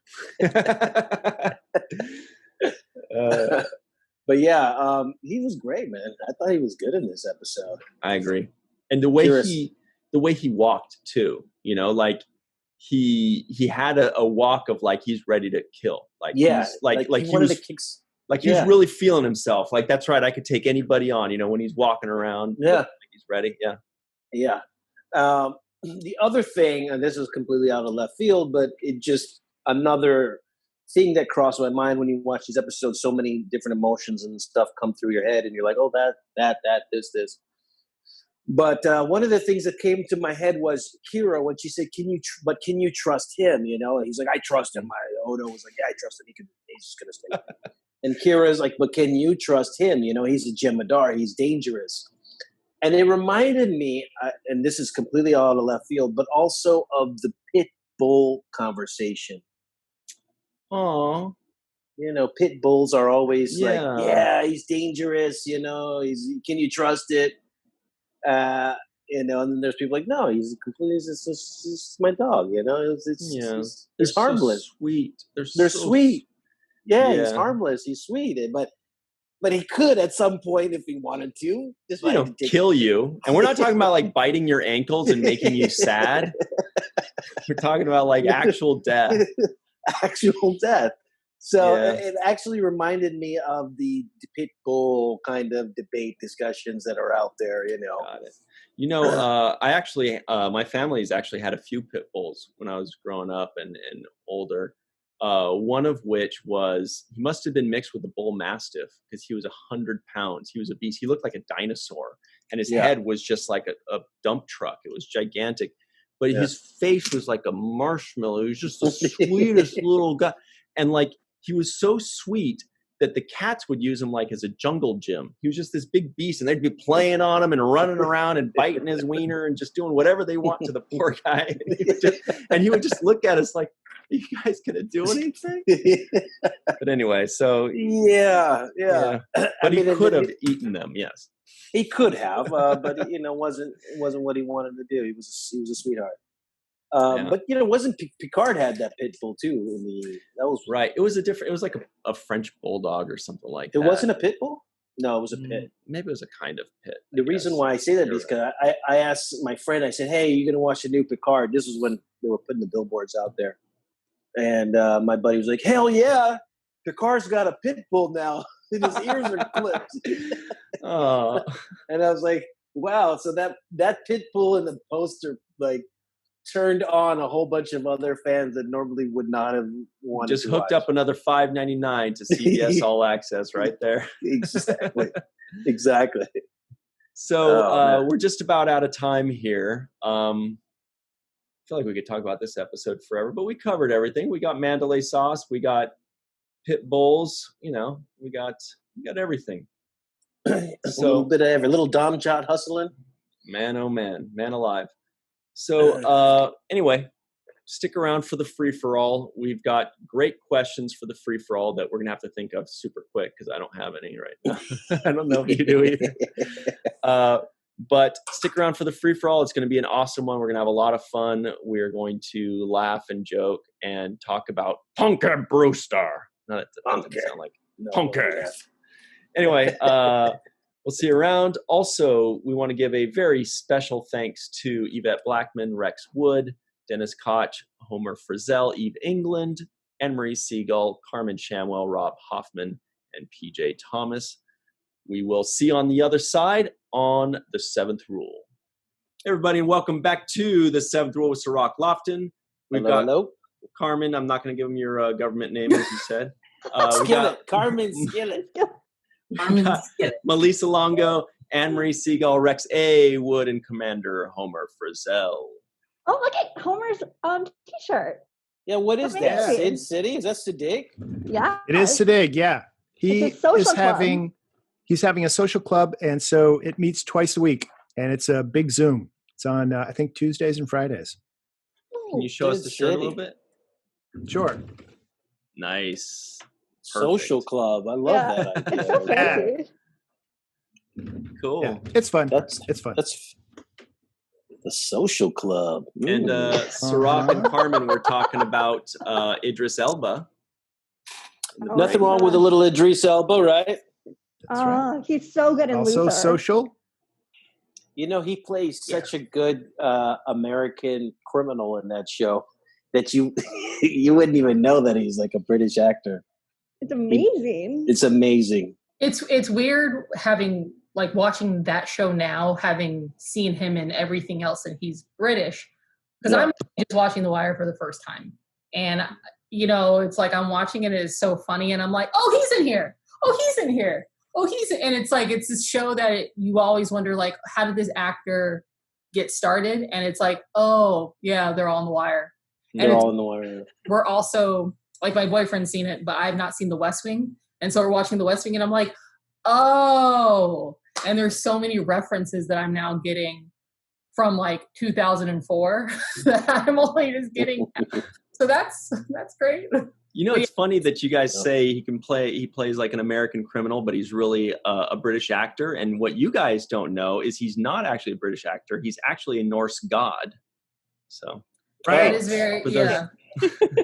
But yeah, he was great, man. I thought he was good in this episode. I agree. And the way he walked too, like he had a walk of like he's ready to kill. Like he's like he wanted to kick. Like he was really feeling himself. Like that's right, I could take anybody on. When he's walking around. Yeah, like he's ready. Yeah. Yeah. The other thing, and this is completely out of left field, but it just another thing that crossed my mind when you watch these episodes. So many different emotions and stuff come through your head, and you're like, "Oh, that, this." But one of the things that came to my head was Kira when she said, "Can you trust him?" And he's like, "I trust him." Odo was like, "Yeah, I trust him. He's just gonna stay." And Kira's like, "But can you trust him? He's a Jemadar. He's dangerous." And it reminded me, and this is completely out of left field, but also of the pit bull conversation. Oh, pit bulls are always like, "Yeah, he's dangerous. Can you trust it?" And then there's people like, "No, he's my dog. He's harmless, so sweet. They're sweet. Yeah, he's harmless. He's sweet, but But he could at some point if he wanted to. Just Kill you. And we're not talking about like biting your ankles and making you sad. We're talking about like actual death. Actual death. So it actually reminded me of the pit bull kind of debate discussions that are out there, Got it. I actually, my family's actually had a few pit bulls when I was growing up and older. One of which was, he must have been mixed with a bull mastiff because he was 100 pounds. He was a beast. He looked like a dinosaur, and his head was just like a dump truck. It was gigantic, but his face was like a marshmallow. He was just the sweetest little guy. And like, he was so sweet that the cats would use him like as a jungle gym. He was just this big beast, and they'd be playing on him and running around and biting his wiener and just doing whatever they want to the poor guy. And he would just look at us like, are you guys gonna do anything? But anyway, so yeah. But he could have eaten them. Yes, he could have, but wasn't what he wanted to do. He was a sweetheart. But wasn't Picard had that pit bull too? That was right. It was it was like a French bulldog or something like that. It wasn't a pit bull. No, it was a pit. Maybe it was a kind of pit. The reason why I say that is because I asked my friend. I said, "Hey, you gonna watch the new Picard?" This was when they were putting the billboards out there. And my buddy was like, "Hell yeah, Picard's got a pit bull now, and his ears are clipped." Oh. And I was like, "Wow!" So that pit bull in the poster like turned on a whole bunch of other fans that normally would not have wanted. Just hooked up another $5.99 to CBS All Access right there. Exactly. So we're just about out of time here. I feel like we could talk about this episode forever, but we covered everything. We got Mandalay sauce, we got pit bulls, we got everything. So a little bit of every little Dom Jot hustling. Man, oh man alive. So anyway, stick around for the free-for-all. We've got great questions for the free-for-all that we're gonna have to think of super quick because I don't have any right now. I don't know if you do either. But stick around for the free-for-all. It's going to be an awesome one. We're going to have a lot of fun. We're going to laugh and joke and talk about Punker Brewster. That doesn't sound like Punker. Anyway, we'll see you around. Also, we want to give a very special thanks to Yvette Blackmon, Rex Wood, Dennis Koch, Homer Frizzell, Eve England, and Marie Segal, Carmen Shamwell, Rob Hoffman, and PJ Thomas. We will see you on the other side on the Seventh Rule. Hey everybody, and welcome back to the Seventh Rule with Cirroc Lofton. We've got Carmen. I'm not going to give him your government name, as you said. Carmen Skillet. Melissa Longo, Anne-Marie Segal, Rex A. Wood, and Commander Homer Frizzell. Oh, look at Homer's t-shirt. Yeah, what is that? Sid City? Is that Sidig? Yeah. It is Sidig, yeah. He's having a social club, and so it meets twice a week, and it's a big Zoom. It's on, I think, Tuesdays and Fridays. Can you show us the shirt a little bit? Sure. Nice. Social club. I love that idea. It's so fancy. Cool. Yeah, it's fun. It's fun. That's the social club. Ooh. And Cirroc and Carmen were talking about Idris Elba. Nothing wrong with a little Idris Elba, right? That's right. He's so good in Also Luther. social. He plays such a good American criminal in that show that you wouldn't even know that he's like a British actor. It's amazing. It's amazing. It's weird watching that show now, having seen him in everything else, and he's British. Because I'm just watching The Wire for the first time, and it's like I'm watching it. It's so funny, and I'm like, oh, he's in here. Oh, he's in here. Oh, and it's like, it's this show that you always wonder, like, how did this actor get started? And it's like, oh, yeah, they're all on The Wire. They're all in The Wire. We're also, like, my boyfriend's seen it, but I've not seen The West Wing. And so we're watching The West Wing, and I'm like, oh. And there's so many references that I'm now getting from, like, 2004 that I'm only just getting. So that's great. It's funny that you guys say he plays like an American criminal, but he's really a British actor. And what you guys don't know is he's not actually a British actor. He's actually a Norse god. So That is very,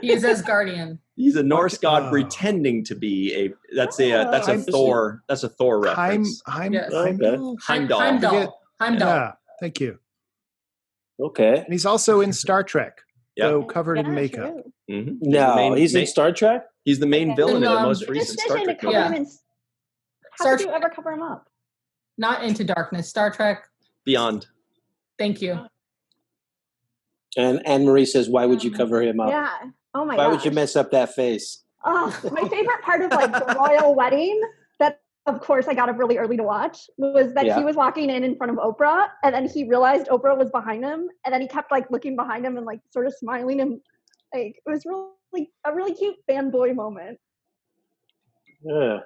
he is Asgardian. He's a Norse god Oh. pretending to be a. That's a Oh. Thor. That's a Thor reference. Yes. Heimdall. Heimdall. Heimdall. Yeah, thank you. Okay. And he's also in Star Trek, Yeah. though covered in Yeah, makeup. true. Mhm. No, he's in Star Trek? He's the main Okay. villain in the Um, most recent Star Decision to Trek cover movie. him in. How Star did you Trek. ever cover him up? Not Into Darkness. Star Trek. Beyond. Thank you. And Anne Marie says, why would you cover him up? Yeah. Oh my Why gosh. would you mess up that face? Oh, my favorite part of like the royal wedding that of course I got up really early to watch was that Yeah. he was walking in front of Oprah and then he realized Oprah was behind him and then he kept like looking behind him and like sort of smiling and like it was really a really cute fanboy moment. Yeah.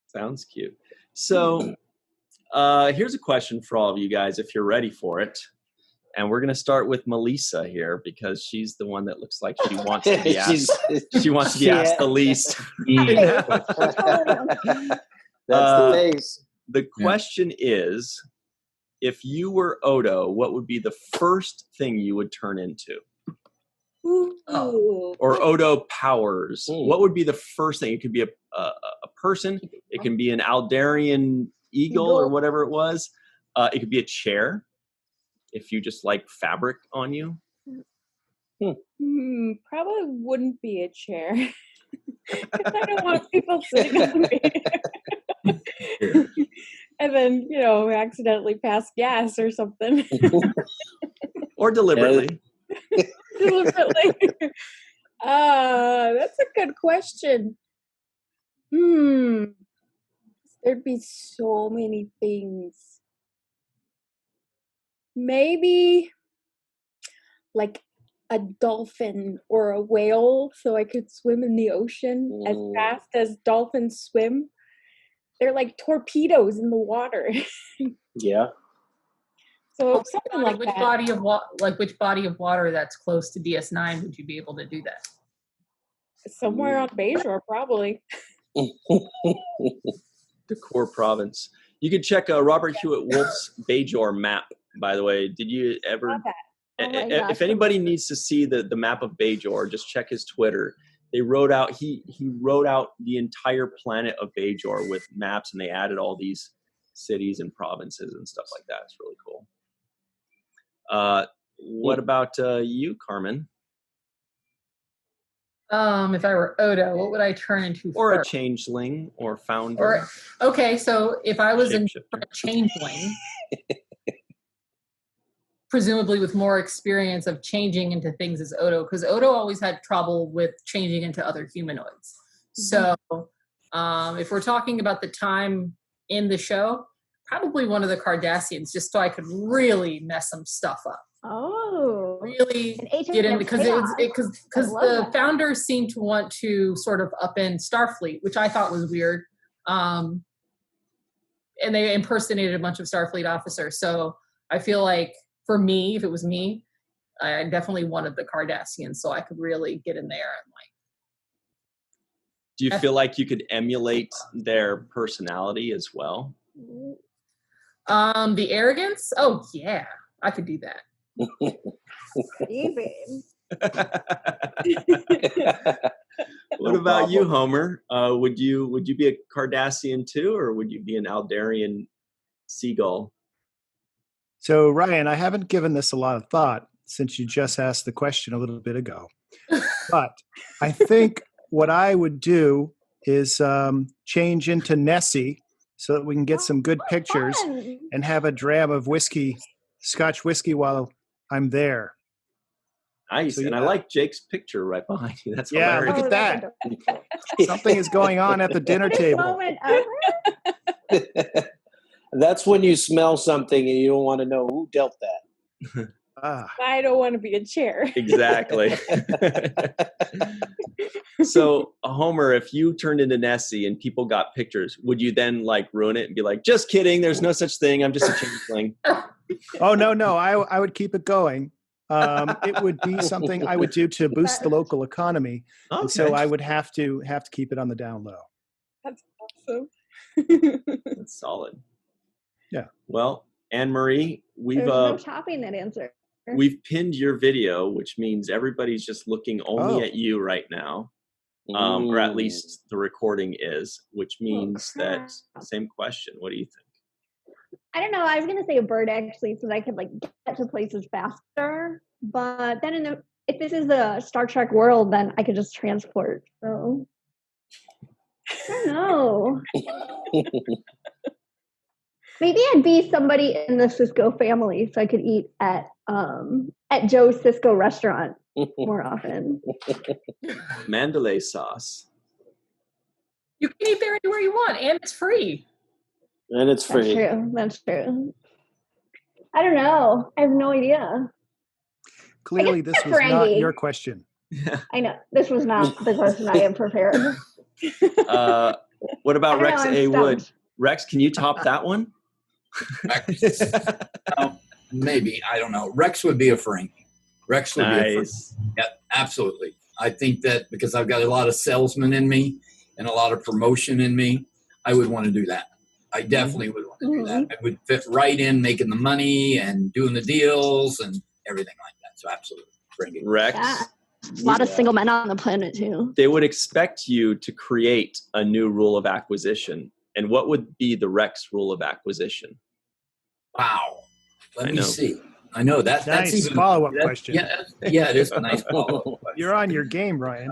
Sounds cute. So here's a question for all of you guys, if you're ready for it. And we're going to start with Melissa here because she's the one that looks like she wants to be asked. She wants to be asked the least. Totally. That's the face. The question is, if you were Odo, what would be the first thing you would turn into? Ooh. Or Odo powers. Ooh. What would be the first thing? It could be a person. It can be an Aldarian eagle or whatever it was. It could be a chair. If you just like fabric on you. Probably wouldn't be a chair. 'Cause I don't want people sitting on me. And then, accidentally pass gas or something. Or deliberately. Deliberately. That's a good question. There'd be so many things. Maybe like a dolphin or a whale so I could swim in the ocean as fast as dolphins swim. They're like torpedoes in the water. Yeah. So something like which that. which body of water that's close to DS9 would you be able to do that? Somewhere on Bayshore, probably. The core province. You can check Robert Hewitt Wolf's Bajor map, by the way. Did you ever? Love that. Oh my gosh, If anybody needs to see the map of Bajor, just check his Twitter. They wrote out he wrote out the entire planet of Bajor with maps, and they added all these cities and provinces and stuff like that. It's really cool. What about you, Carmen? If I were Odo, what would I turn into Or a first? changeling or founder? Or okay, so if I was a Shapeshifter. changeling, presumably with more experience of changing into things as Odo, because Odo always had trouble with changing into other humanoids. So if we're talking about the time in the show, probably one of the Cardassians, just so I could really mess some stuff up. Oh. Really An agent get in of because chaos. because I love the that. founders seemed to want to sort of upend Starfleet, which I thought was weird. And they impersonated a bunch of Starfleet officers. So I feel like for me, if it was me, I definitely wanted the Cardassians so I could really get in there and like. Do you feel like you could emulate their personality as well? The arrogance? Oh yeah, I could do that. Easy. What about you, Homer? Would you be a Cardassian too, or would you be an Aldarian seagull? So, Ryan, I haven't given this a lot of thought since you just asked the question a little bit ago. But I think what I would do is change into Nessie so that we can get some good pictures Fun. and have a dram of whiskey, Scotch whiskey, while I'm there. Nice, So, and I yeah. like Jake's picture right behind you. That's Yeah, hilarious. look at that's that. adorable. Something is going on at the dinner Best table. moment ever. That's when you smell something and you don't want to know who dealt that. Ah. I don't want to be a chair. Exactly. So, Homer, if you turned into Nessie and people got pictures, would you then like ruin it and be like, "Just kidding, there's no such thing. I'm just a changeling." Oh, no. I would keep it going. It would be something I would do to boost the local economy. And so I would have to keep it on the down low. That's awesome. That's solid. Yeah. Well, Anne Marie, There's no chopping that answer. we've pinned your video, which means everybody's just looking only at you right now. or at least the recording is, which means that crap. same question. What do you think? I don't know. I was gonna say a bird actually, so that I could like get to places faster. But then if this is the Star Trek world, then I could just transport. So I don't know. Maybe I'd be somebody in the Sisko family, so I could eat at Joe's Sisko restaurant more often. Mandalay sauce. You can eat there anywhere you want, and it's free. And it's free. That's true. I don't know. I have no idea. Clearly, this was not your question. I know. This was not the question I had prepared. What about Rex I'm A. Wood? stumped. Rex, can you top that one? Maybe. I don't know. Rex would be a Ferengi. Rex would be a Ferengi. Nice. Yeah, absolutely. I think that because I've got a lot of salesman in me and a lot of promotion in me, I would want to do that. I definitely would want to do that. I would fit right in making the money and doing the deals and everything like that. So absolutely. Ferengi. Rex. Yeah. A lot of single men on the planet too. They would expect you to create a new rule of acquisition. And what would be the Rex rule of acquisition? Wow. Let I me know. see. I know that. Nice that's even follow-up question. Yeah, it is a nice follow-up question. You're on your game, Ryan.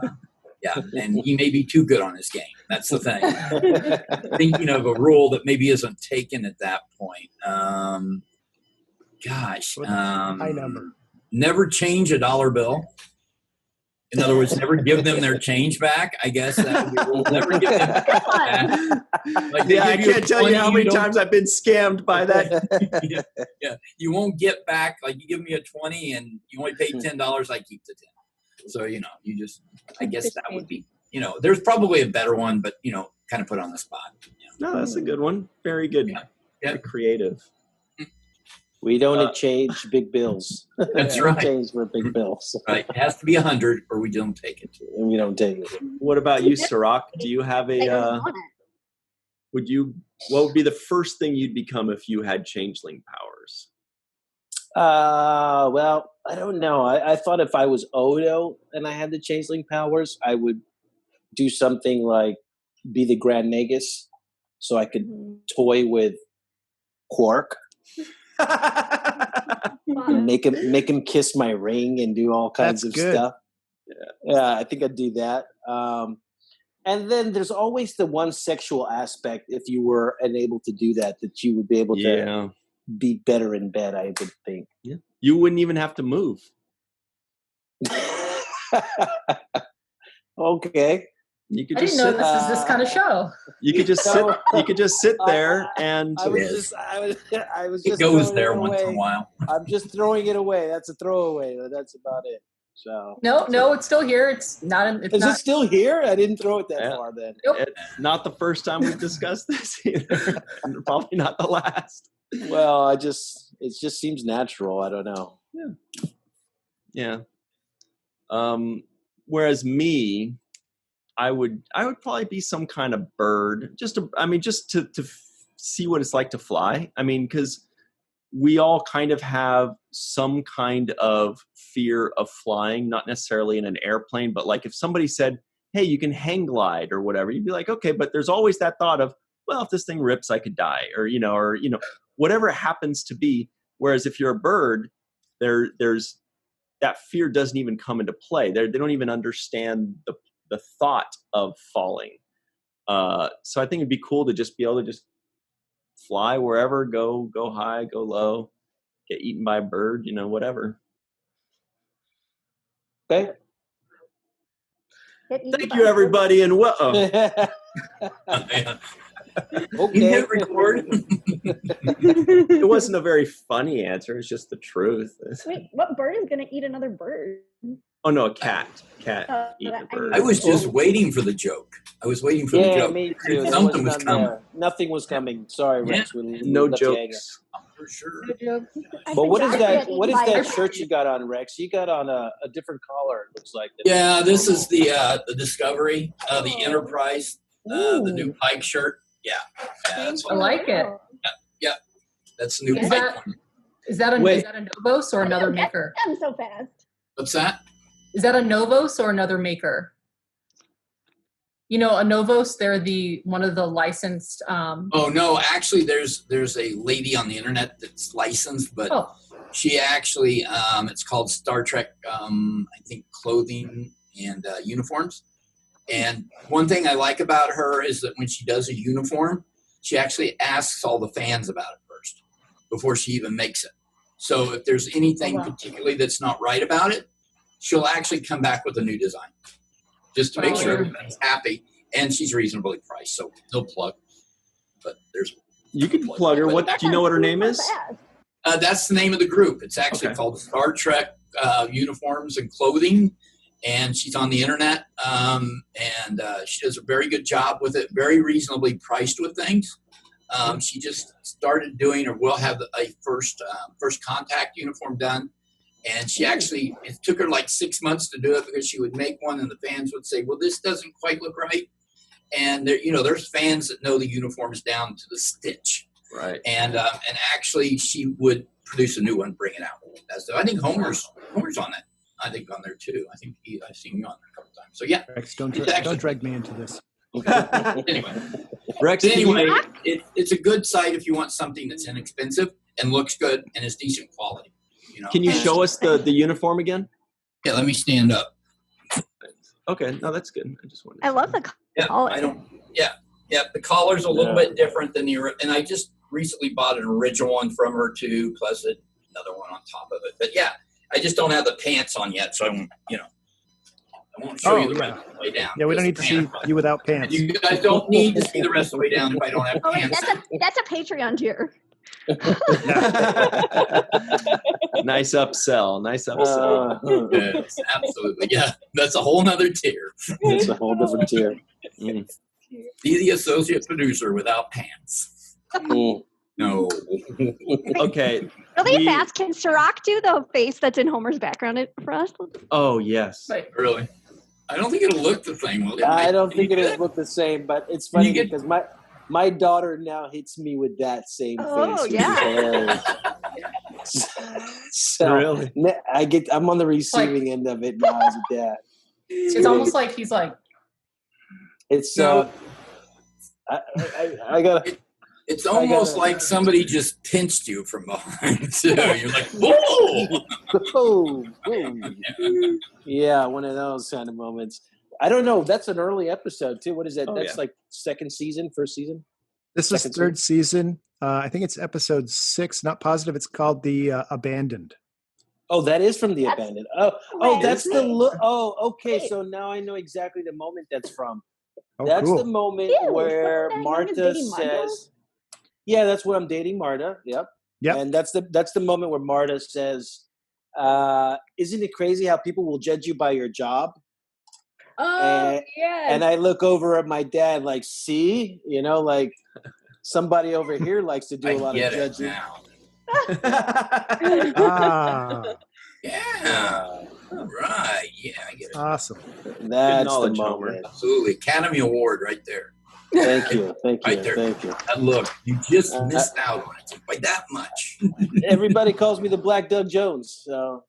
Yeah, and he may be too good on his game. That's the thing. Thinking of a rule that maybe isn't taken at that point. High number. Never change a dollar bill. In other words, never give them their change back. I guess that would be a rule. Never give them back. Like they Yeah, I give you can't a tell you 20, how many don't- times I've been scammed by that. Yeah, you won't get back. Like you give me a 20 and you only pay $10. I keep the 10. So you just. I guess that would be. There's probably a better one, but kind of put on the spot. No, that's a good one. Very good. Yeah. Very creative. We don't exchange big bills. That's We right. exchange for big bills. Right, it has to be 100, or we don't take it. And we don't take it. What about you, Cirroc? Do you have I just a? want it. What would be the first thing you'd become if you had changeling powers? Well, I don't know. I thought if I was Odo and I had the changeling powers, I would do something like be the Grand Nagus, so I could toy with Quark, and make him kiss my ring and do all kinds That's of good. stuff. Yeah, I think I'd do that. And then there's always the one sexual aspect. If you were unable to do that you would be able to Yeah. be better in bed, I would think. Yeah. You wouldn't even have to move. Okay. You could I just didn't know sit. this is this kind of show. You could just sit. You could just sit there and. I was just It goes throwing there it once in a away. while. I'm just throwing it away. That's a throwaway. That's about it. So No, it's still here. It's not. It's is not. it still here? I didn't throw it that Yeah. far then. It's not the first time we've discussed this either. And probably not the last. Well, it just seems natural. I don't know. Yeah. Whereas me, I would probably be some kind of bird, just to see what it's like to fly. I mean, because we all kind of have some kind of fear of flying, not necessarily in an airplane, but like if somebody said, "Hey, you can hang glide" or whatever, you'd be like, "Okay," but there's always that thought of, "Well, if this thing rips, I could die," or whatever it happens to be. Whereas if you're a bird, there's that fear doesn't even come into play. They don't even understand the thought of falling. So I think it'd be cool to just be able to just fly wherever, go high, go low, get eaten by a bird, whatever. Okay. Thank you, everybody, and You hit record. it wasn't a very funny answer. It's just the truth. Wait, what bird is gonna eat another bird? Oh no, a cat. Cat eating a I bird. I was just waiting for the joke. I was waiting for the Yeah, joke. me too. There Something was none coming. there. Nothing was coming. Sorry, Rex. We No left you hanging. jokes. For sure. But what is that? What is that By- shirt you got on, Rex? You got on a different collar. It looks like. Yeah, this is the Discovery, the Enterprise, the new Pike shirt. Yeah, that's, I like it. that's the new Is Pike that- one. Is that a Wait. Novos or another maker? I'm so fast. What's that? Is that a Novos or another maker? Anovos, they're one of the licensed. Oh no, actually, there's a lady on the internet that's licensed, but she actually it's called Star Trek. I think clothing and uniforms. And one thing I like about her is that when she does a uniform, she actually asks all the fans about it first before she even makes it. So if there's anything particularly that's not right about it, she'll actually come back with a new design just to make sure everybody's happy. And she's reasonably priced, so no plug. But you can plug her. What do you know what her name is? That's the name of the group. It's actually called Star Trek Uniforms and Clothing. And she's on the internet, and she does a very good job with it, very reasonably priced with things. She just started doing, or will have a first contact uniform done. And she actually, it took her like 6 months to do it because she would make one and the fans would say, well, this doesn't quite look right. And there's fans that know the uniforms down to the stitch. Right. And actually she would produce a new one, bring it out. So I think Homer's on that. I think on there too. I think I've seen you on there a couple times. So yeah. Rex, don't drag me into this. Anyway, it's a good site if you want something that's inexpensive and looks good and is decent quality. Can you show us the uniform again? Yeah, let me stand up. Okay, no, that's good. I just wanted. I love the collar. The collar's a little bit different than and I just recently bought an original one from her too, plus another one on top of it. But yeah. I just don't have the pants on yet, so I won't show you the rest of the way down. Yeah, we don't need to see you without pants. You guys don't need to see the rest of the way down if I don't have pants. That's a Patreon tier. Nice upsell. Yes, absolutely. Yeah, that's a whole nother tier. It's a whole different tier. Be the associate producer without pants. No. Okay. Really fast, can Cirroc do the face that's in Homer's background for us? Oh, yes. Really? I don't think it'll look the same. I don't think it'll look the same, but it's funny because my daughter now hits me with that same face. Oh, yeah. So really? I'm on the receiving end of it now as a dad. It's almost like he's like. It's I got. It's almost like somebody just pinched you from behind too. You're like, whoa! Yeah, one of those kind of moments. I don't know. That's an early episode too. What is that? That's like first season. This is third season. I think it's episode 6. Not positive. It's called The Abandoned. Oh, that is from The Abandoned. Oh, that's the look. Oh, okay. So now I know exactly the moment that's from. That's the moment where Martha says. Yeah, that's where I'm dating Marta. Yep. And that's the moment where Marta says, "Isn't it crazy how people will judge you by your job?" And I look over at my dad, like, see, like somebody over here likes to do a lot of judging. Yeah. Right. Yeah, I get it. Awesome. That's the moment. Absolutely. Academy Award right there. Thank you. Right there. Thank you. And look, you just missed out on it by that much. Everybody calls me the Black Doug Jones. So,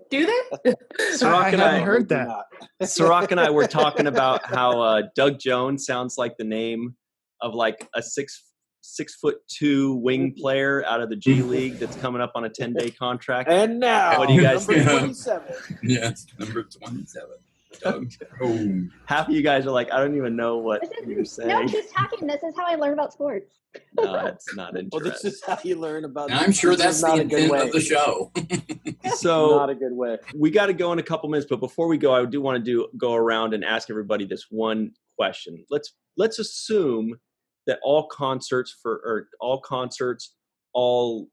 Do they? Cirroc and I heard that. Cirroc and I were talking about how Doug Jones sounds like the name of like a 6'2" wing player out of the G League that's coming up on a 10-day contract. And now, what do you guys think? Number 27. Yes, number 27. Doug. Half of you guys are like, I don't even know what you're saying. No, keep talking. This is how I learn about sports. No, that's not interesting. Well, this is how you learn about. And I'm sure that's the intent of the show. So not a good way. We got to go in a couple minutes, but before we go, I do want to go around and ask everybody this one question. Let's assume that all concerts, all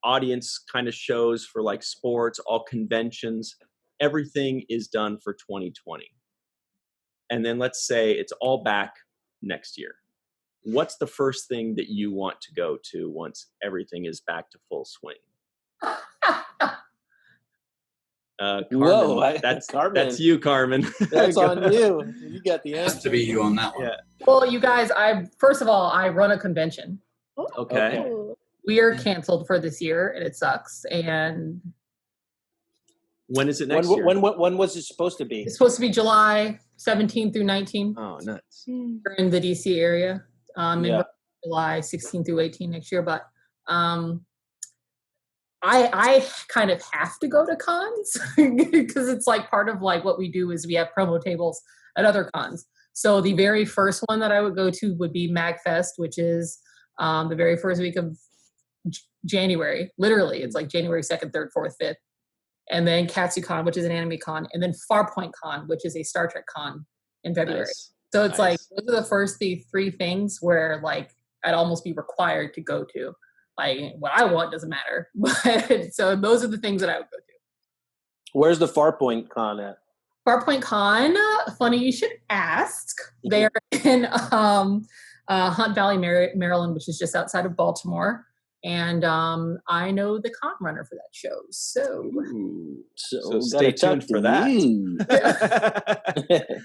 audience kind of shows for like sports, all conventions, everything is done for 2020. And then let's say it's all back next year. What's the first thing that you want to go to once everything is back to full swing? Carmen, Whoa, that's you, Carmen. That's on you. You got the answer. Has to be you on that one. Yeah. Well, you guys, first of all, I run a convention. Okay. We are canceled for this year, and it sucks. And when is it next year? When was it supposed to be? It's supposed to be July 17 through 19. Oh, nuts. We're in the DC area. In Yeah. July 16 through 18 next year, but I kind of have to go to cons because it's like part of like what we do is we have promo tables at other cons. So the very first one that I would go to would be MagFest, which is the very first week of January. Literally, it's like January 2nd, 3rd, 4th, 5th. And then KatsuCon, which is an anime con, and then Farpoint Con, which is a Star Trek con in February. Nice. So it's like Nice. those are the first three things where like I'd almost be required to go to. Like what I want doesn't matter, but so those are the things that I would go to. Where's the Farpoint Con at? Farpoint Con, funny you should ask. They're in Hunt Valley, Maryland, which is just outside of Baltimore. And I know the con runner for that show. So Ooh. So gotta stay talk tuned to for that. you.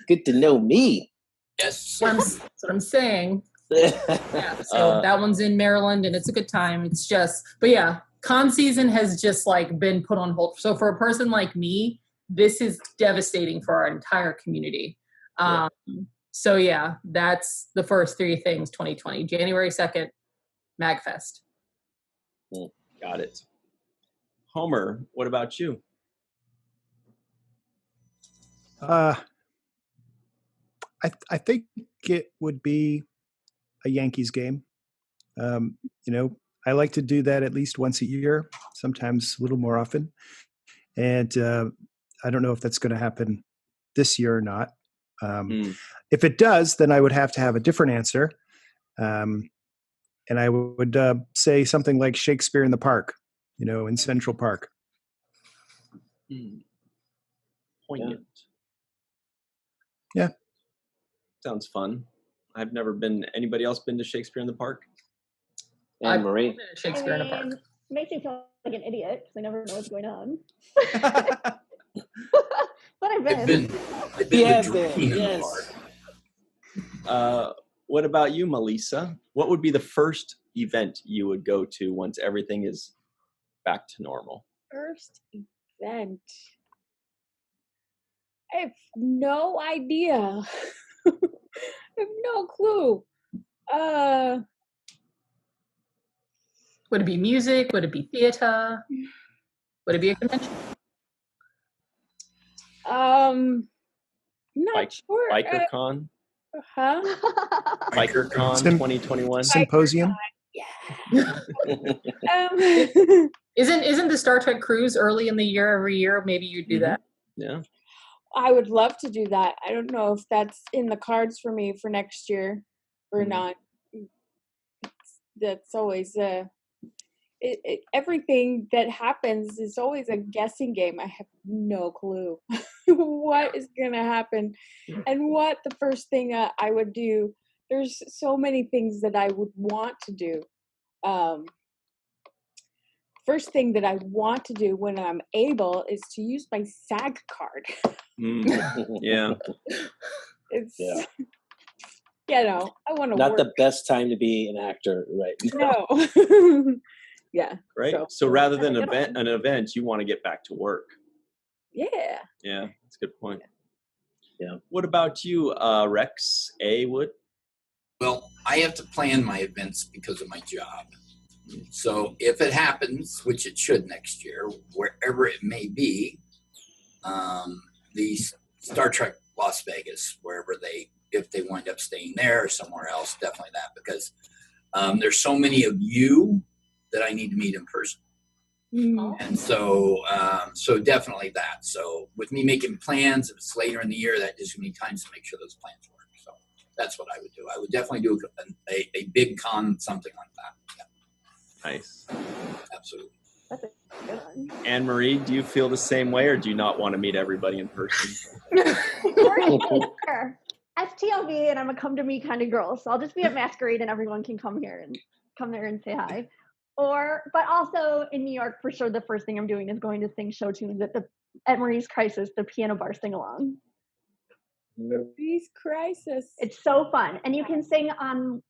Good to know me. Yes. that's what I'm saying. Yeah, so that one's in Maryland and it's a good time. It's just, but yeah, con season has just like been put on hold. So for a person like me, this is devastating for our entire community. So yeah, that's the first three things, 2020, January 2nd, MagFest. Got it. Homer, what about you? I think it would be a Yankees game. You know, I like to do that at least once a year, sometimes a little more often. And I don't know if that's going to happen this year or not. If it does, then I would have to have a different answer. And I would say something like Shakespeare in the Park, you know, in Central Park. Poignant. Yeah. Sounds fun. I've never been. Anybody else been to Shakespeare in the Park? And Marie. been to Shakespeare in the Park. Makes me feel like an idiot because I never know what's going on. But I've been. I've been Yeah, to drinking in the yes. park. What about you, Melissa? What would be the first event you would go to once everything is back to normal? First event. I have no idea. I have no clue. Would it be music? Would it be theater? Would it be a convention? Not sure. BikerCon? Huh? BikerCon 2021? Symposium? Yeah. Isn't the Star Trek cruise early in the year every year? Maybe you'd do that. Yeah. I would love to do that. I don't know if that's in the cards for me for next year or not. That's always everything that happens is always a guessing game. I have no clue what is going to happen and what the first thing I would do. There's so many things that I would want to do. First thing that I want to do when I'm able is to use my SAG card. Yeah. It's, you know, I want to Not work. the best time to be an actor right now. No. Yeah. Right. So rather than an event, you want to get back to work. Yeah. Yeah, that's a good point. Yeah. What about you, Rex A. Wood? Well, I have to plan my events because of my job. So if it happens, which it should next year, wherever it may be, the Star Trek Las Vegas, wherever if they wind up staying there or somewhere else, definitely that, because there's so many of you that I need to meet in person. And so definitely that. So with me making plans, if it's later in the year, that gives me time to make sure those plans work. So that's what I would do. I would definitely do a big con, something like that. Yeah. Nice. Absolutely. That's a good one. Anne Marie, do you feel the same way, or do you not want to meet everybody in person? Sure. STLV, and I'm a come to me kind of girl, so I'll just be at Masquerade, and everyone can come there and say hi. But also in New York, for sure, the first thing I'm doing is going to sing show tunes at Marie's Crisis, the piano bar sing along. Marie's Crisis. It's so fun, and you can sing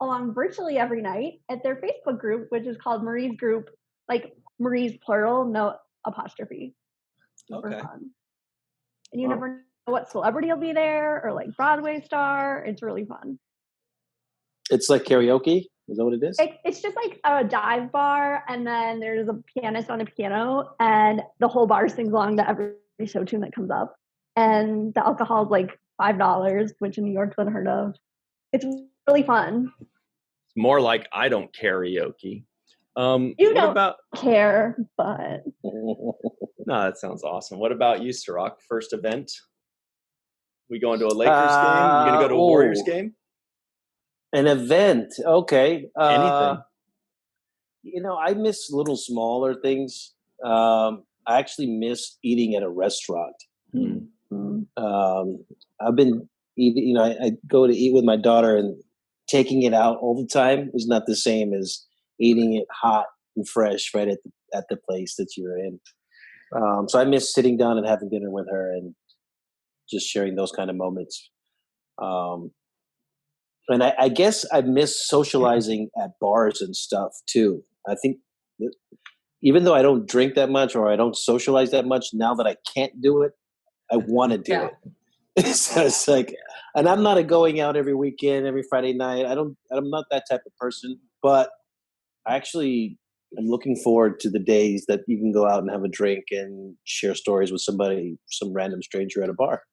along virtually every night at their Facebook group, which is called Marie's Group, like Marie's plural, no apostrophe. Super Okay. fun. And you never what celebrity will be there or like Broadway star. It's really fun. It's like karaoke. Is that what it is? It's just like a dive bar, and then there's a pianist on a piano, and the whole bar sings along to every show tune that comes up. And the alcohol is like $5, which in New York's unheard of. It's really fun. It's more like I don't karaoke. You don't care, but no, that sounds awesome. What about you, Cirroc? First event? We going to a Lakers game? You gonna go to a Warriors game? An event, okay. Anything. I miss little smaller things. I actually miss eating at a restaurant. Mm-hmm. I've been eating. I go to eat with my daughter, and taking it out all the time is not the same as eating it hot and fresh right at the place that you're in. So I miss sitting down and having dinner with her and just sharing those kind of moments. And I guess I miss socializing at bars and stuff too. I think that even though I don't drink that much or I don't socialize that much, now that I can't do it, I want to do it. So it's like, and I'm not a going out every weekend, every Friday night. I'm not that type of person, but I actually am looking forward to the days that you can go out and have a drink and share stories with somebody, some random stranger at a bar.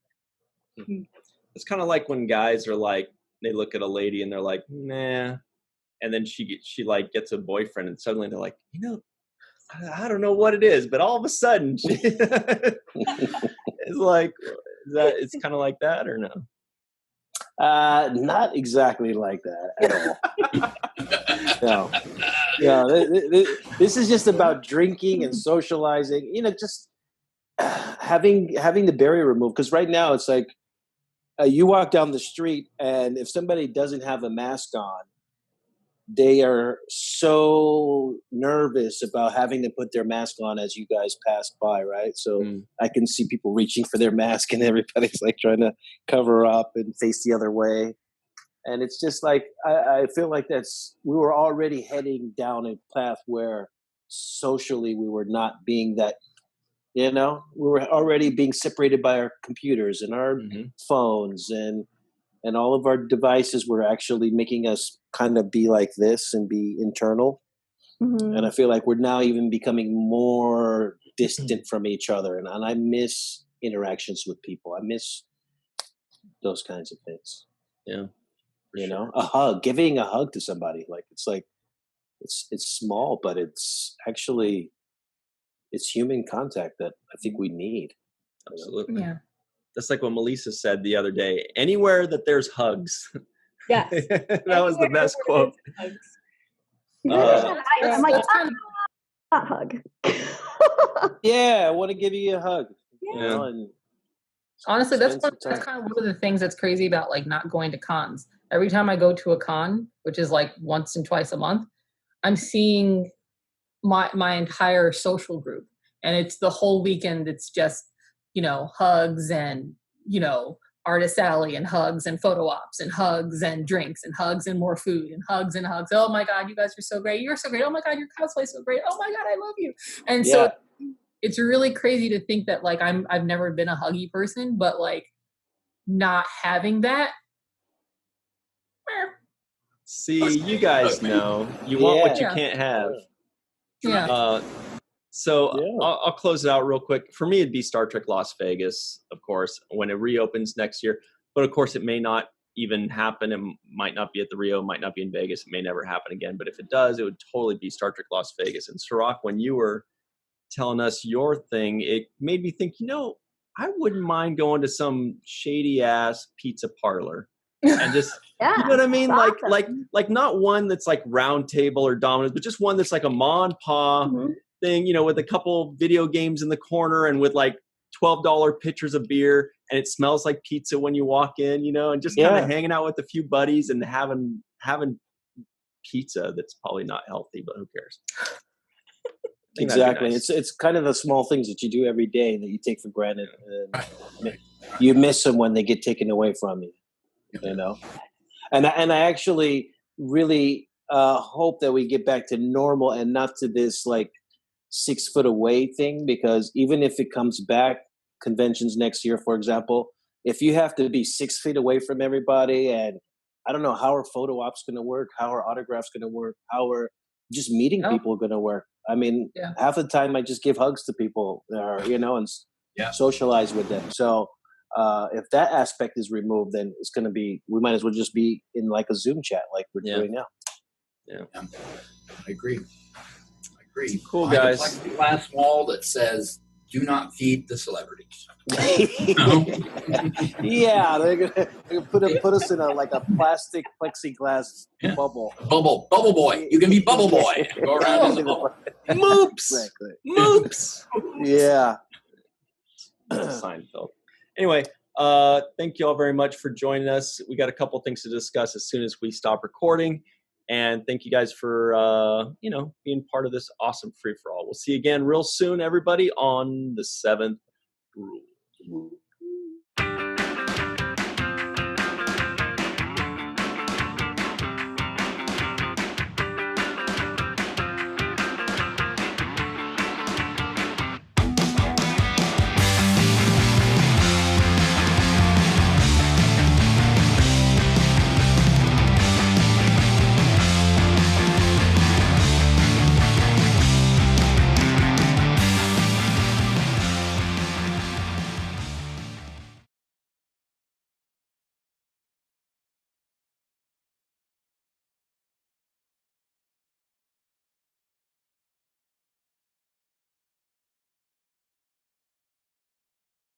It's kind of like when guys are like, they look at a lady and they're like, nah. And then she like gets a boyfriend and suddenly they're like, I don't know what it is, but all of a sudden it's like, it's kind of like that or no? Not exactly like that at all. No. This is just about drinking and socializing, just having the barrier removed. Because right now it's like, you walk down the street, and if somebody doesn't have a mask on, they are so nervous about having to put their mask on as you guys pass by, right? So I can see people reaching for their mask, and everybody's like trying to cover up and face the other way. And it's just like, I feel like we were already heading down a path where socially we were not being that. We were already being separated by our computers and our phones, and all of our devices were actually making us kind of be like this and be internal. Mm-hmm. And I feel like we're now even becoming more distant from each other. And I miss interactions with people. I miss those kinds of things. Yeah. A hug, giving a hug to somebody. It's small, but it's actually, it's human contact that I think we need. Absolutely. Yeah. That's like what Melissa said the other day. Anywhere that there's hugs. Yes. That was the best quote. I'm like, not hug. Yeah, I want to give you a hug. Yeah. Honestly, that's kind of one of the things that's crazy about like not going to cons. Every time I go to a con, which is like once and twice a month, I'm seeing my entire social group, and it's the whole weekend. It's just, hugs and, artist alley and hugs and photo ops and hugs and drinks and hugs and more food and hugs and hugs. Oh my God, you guys are so great. You're so great. Oh my God, your cosplay's so great. Oh my God, I love you. And so it's really crazy to think that like I've never been a huggy person, but like not having that. See, you guys know you want what you can't have. Yeah. I'll close it out real quick. For me, it'd be Star Trek Las Vegas, of course, when it reopens next year. But of course, it may not even happen. It might not be at the Rio, might not be in Vegas. It may never happen again. But if it does, it would totally be Star Trek Las Vegas. And Cirroc, when you were telling us your thing, it made me think, I wouldn't mind going to some shady ass pizza parlor. And just, you know what I mean? Awesome. Like not one that's like Round Table or Domino's, but just one that's like a ma and pa thing, with a couple video games in the corner and with like $12 pitchers of beer, and it smells like pizza when you walk in, and just kind of hanging out with a few buddies and having pizza that's probably not healthy, but who cares? Exactly. Nice. It's kind of the small things that you do every day that you take for granted. You miss them when they get taken away from you. And I actually really hope that we get back to normal and not to this like 6 foot away thing, because even if it comes back, conventions next year, for example, if you have to be 6 feet away from everybody, and I don't know how are photo ops going to work, how are autographs going to work, how are just meeting people going to work. I mean, half the time I just give hugs to people, and socialize with them. So if that aspect is removed, then it's going to be, we might as well just be in like a Zoom chat like we're doing now. Yeah, I agree. Cool, Behind guys. a plexiglass wall that says, "Do not feed the celebrities." Yeah, they're gonna put us in a plastic plexiglass bubble. Bubble boy. You can be bubble boy. Go around in the bubble. Moops. Exactly. Moops. Yeah. Seinfeld. Anyway, thank you all very much for joining us. We got a couple things to discuss as soon as we stop recording. And thank you guys for, being part of this awesome free-for-all. We'll see you again real soon, everybody, on the 7th Rule.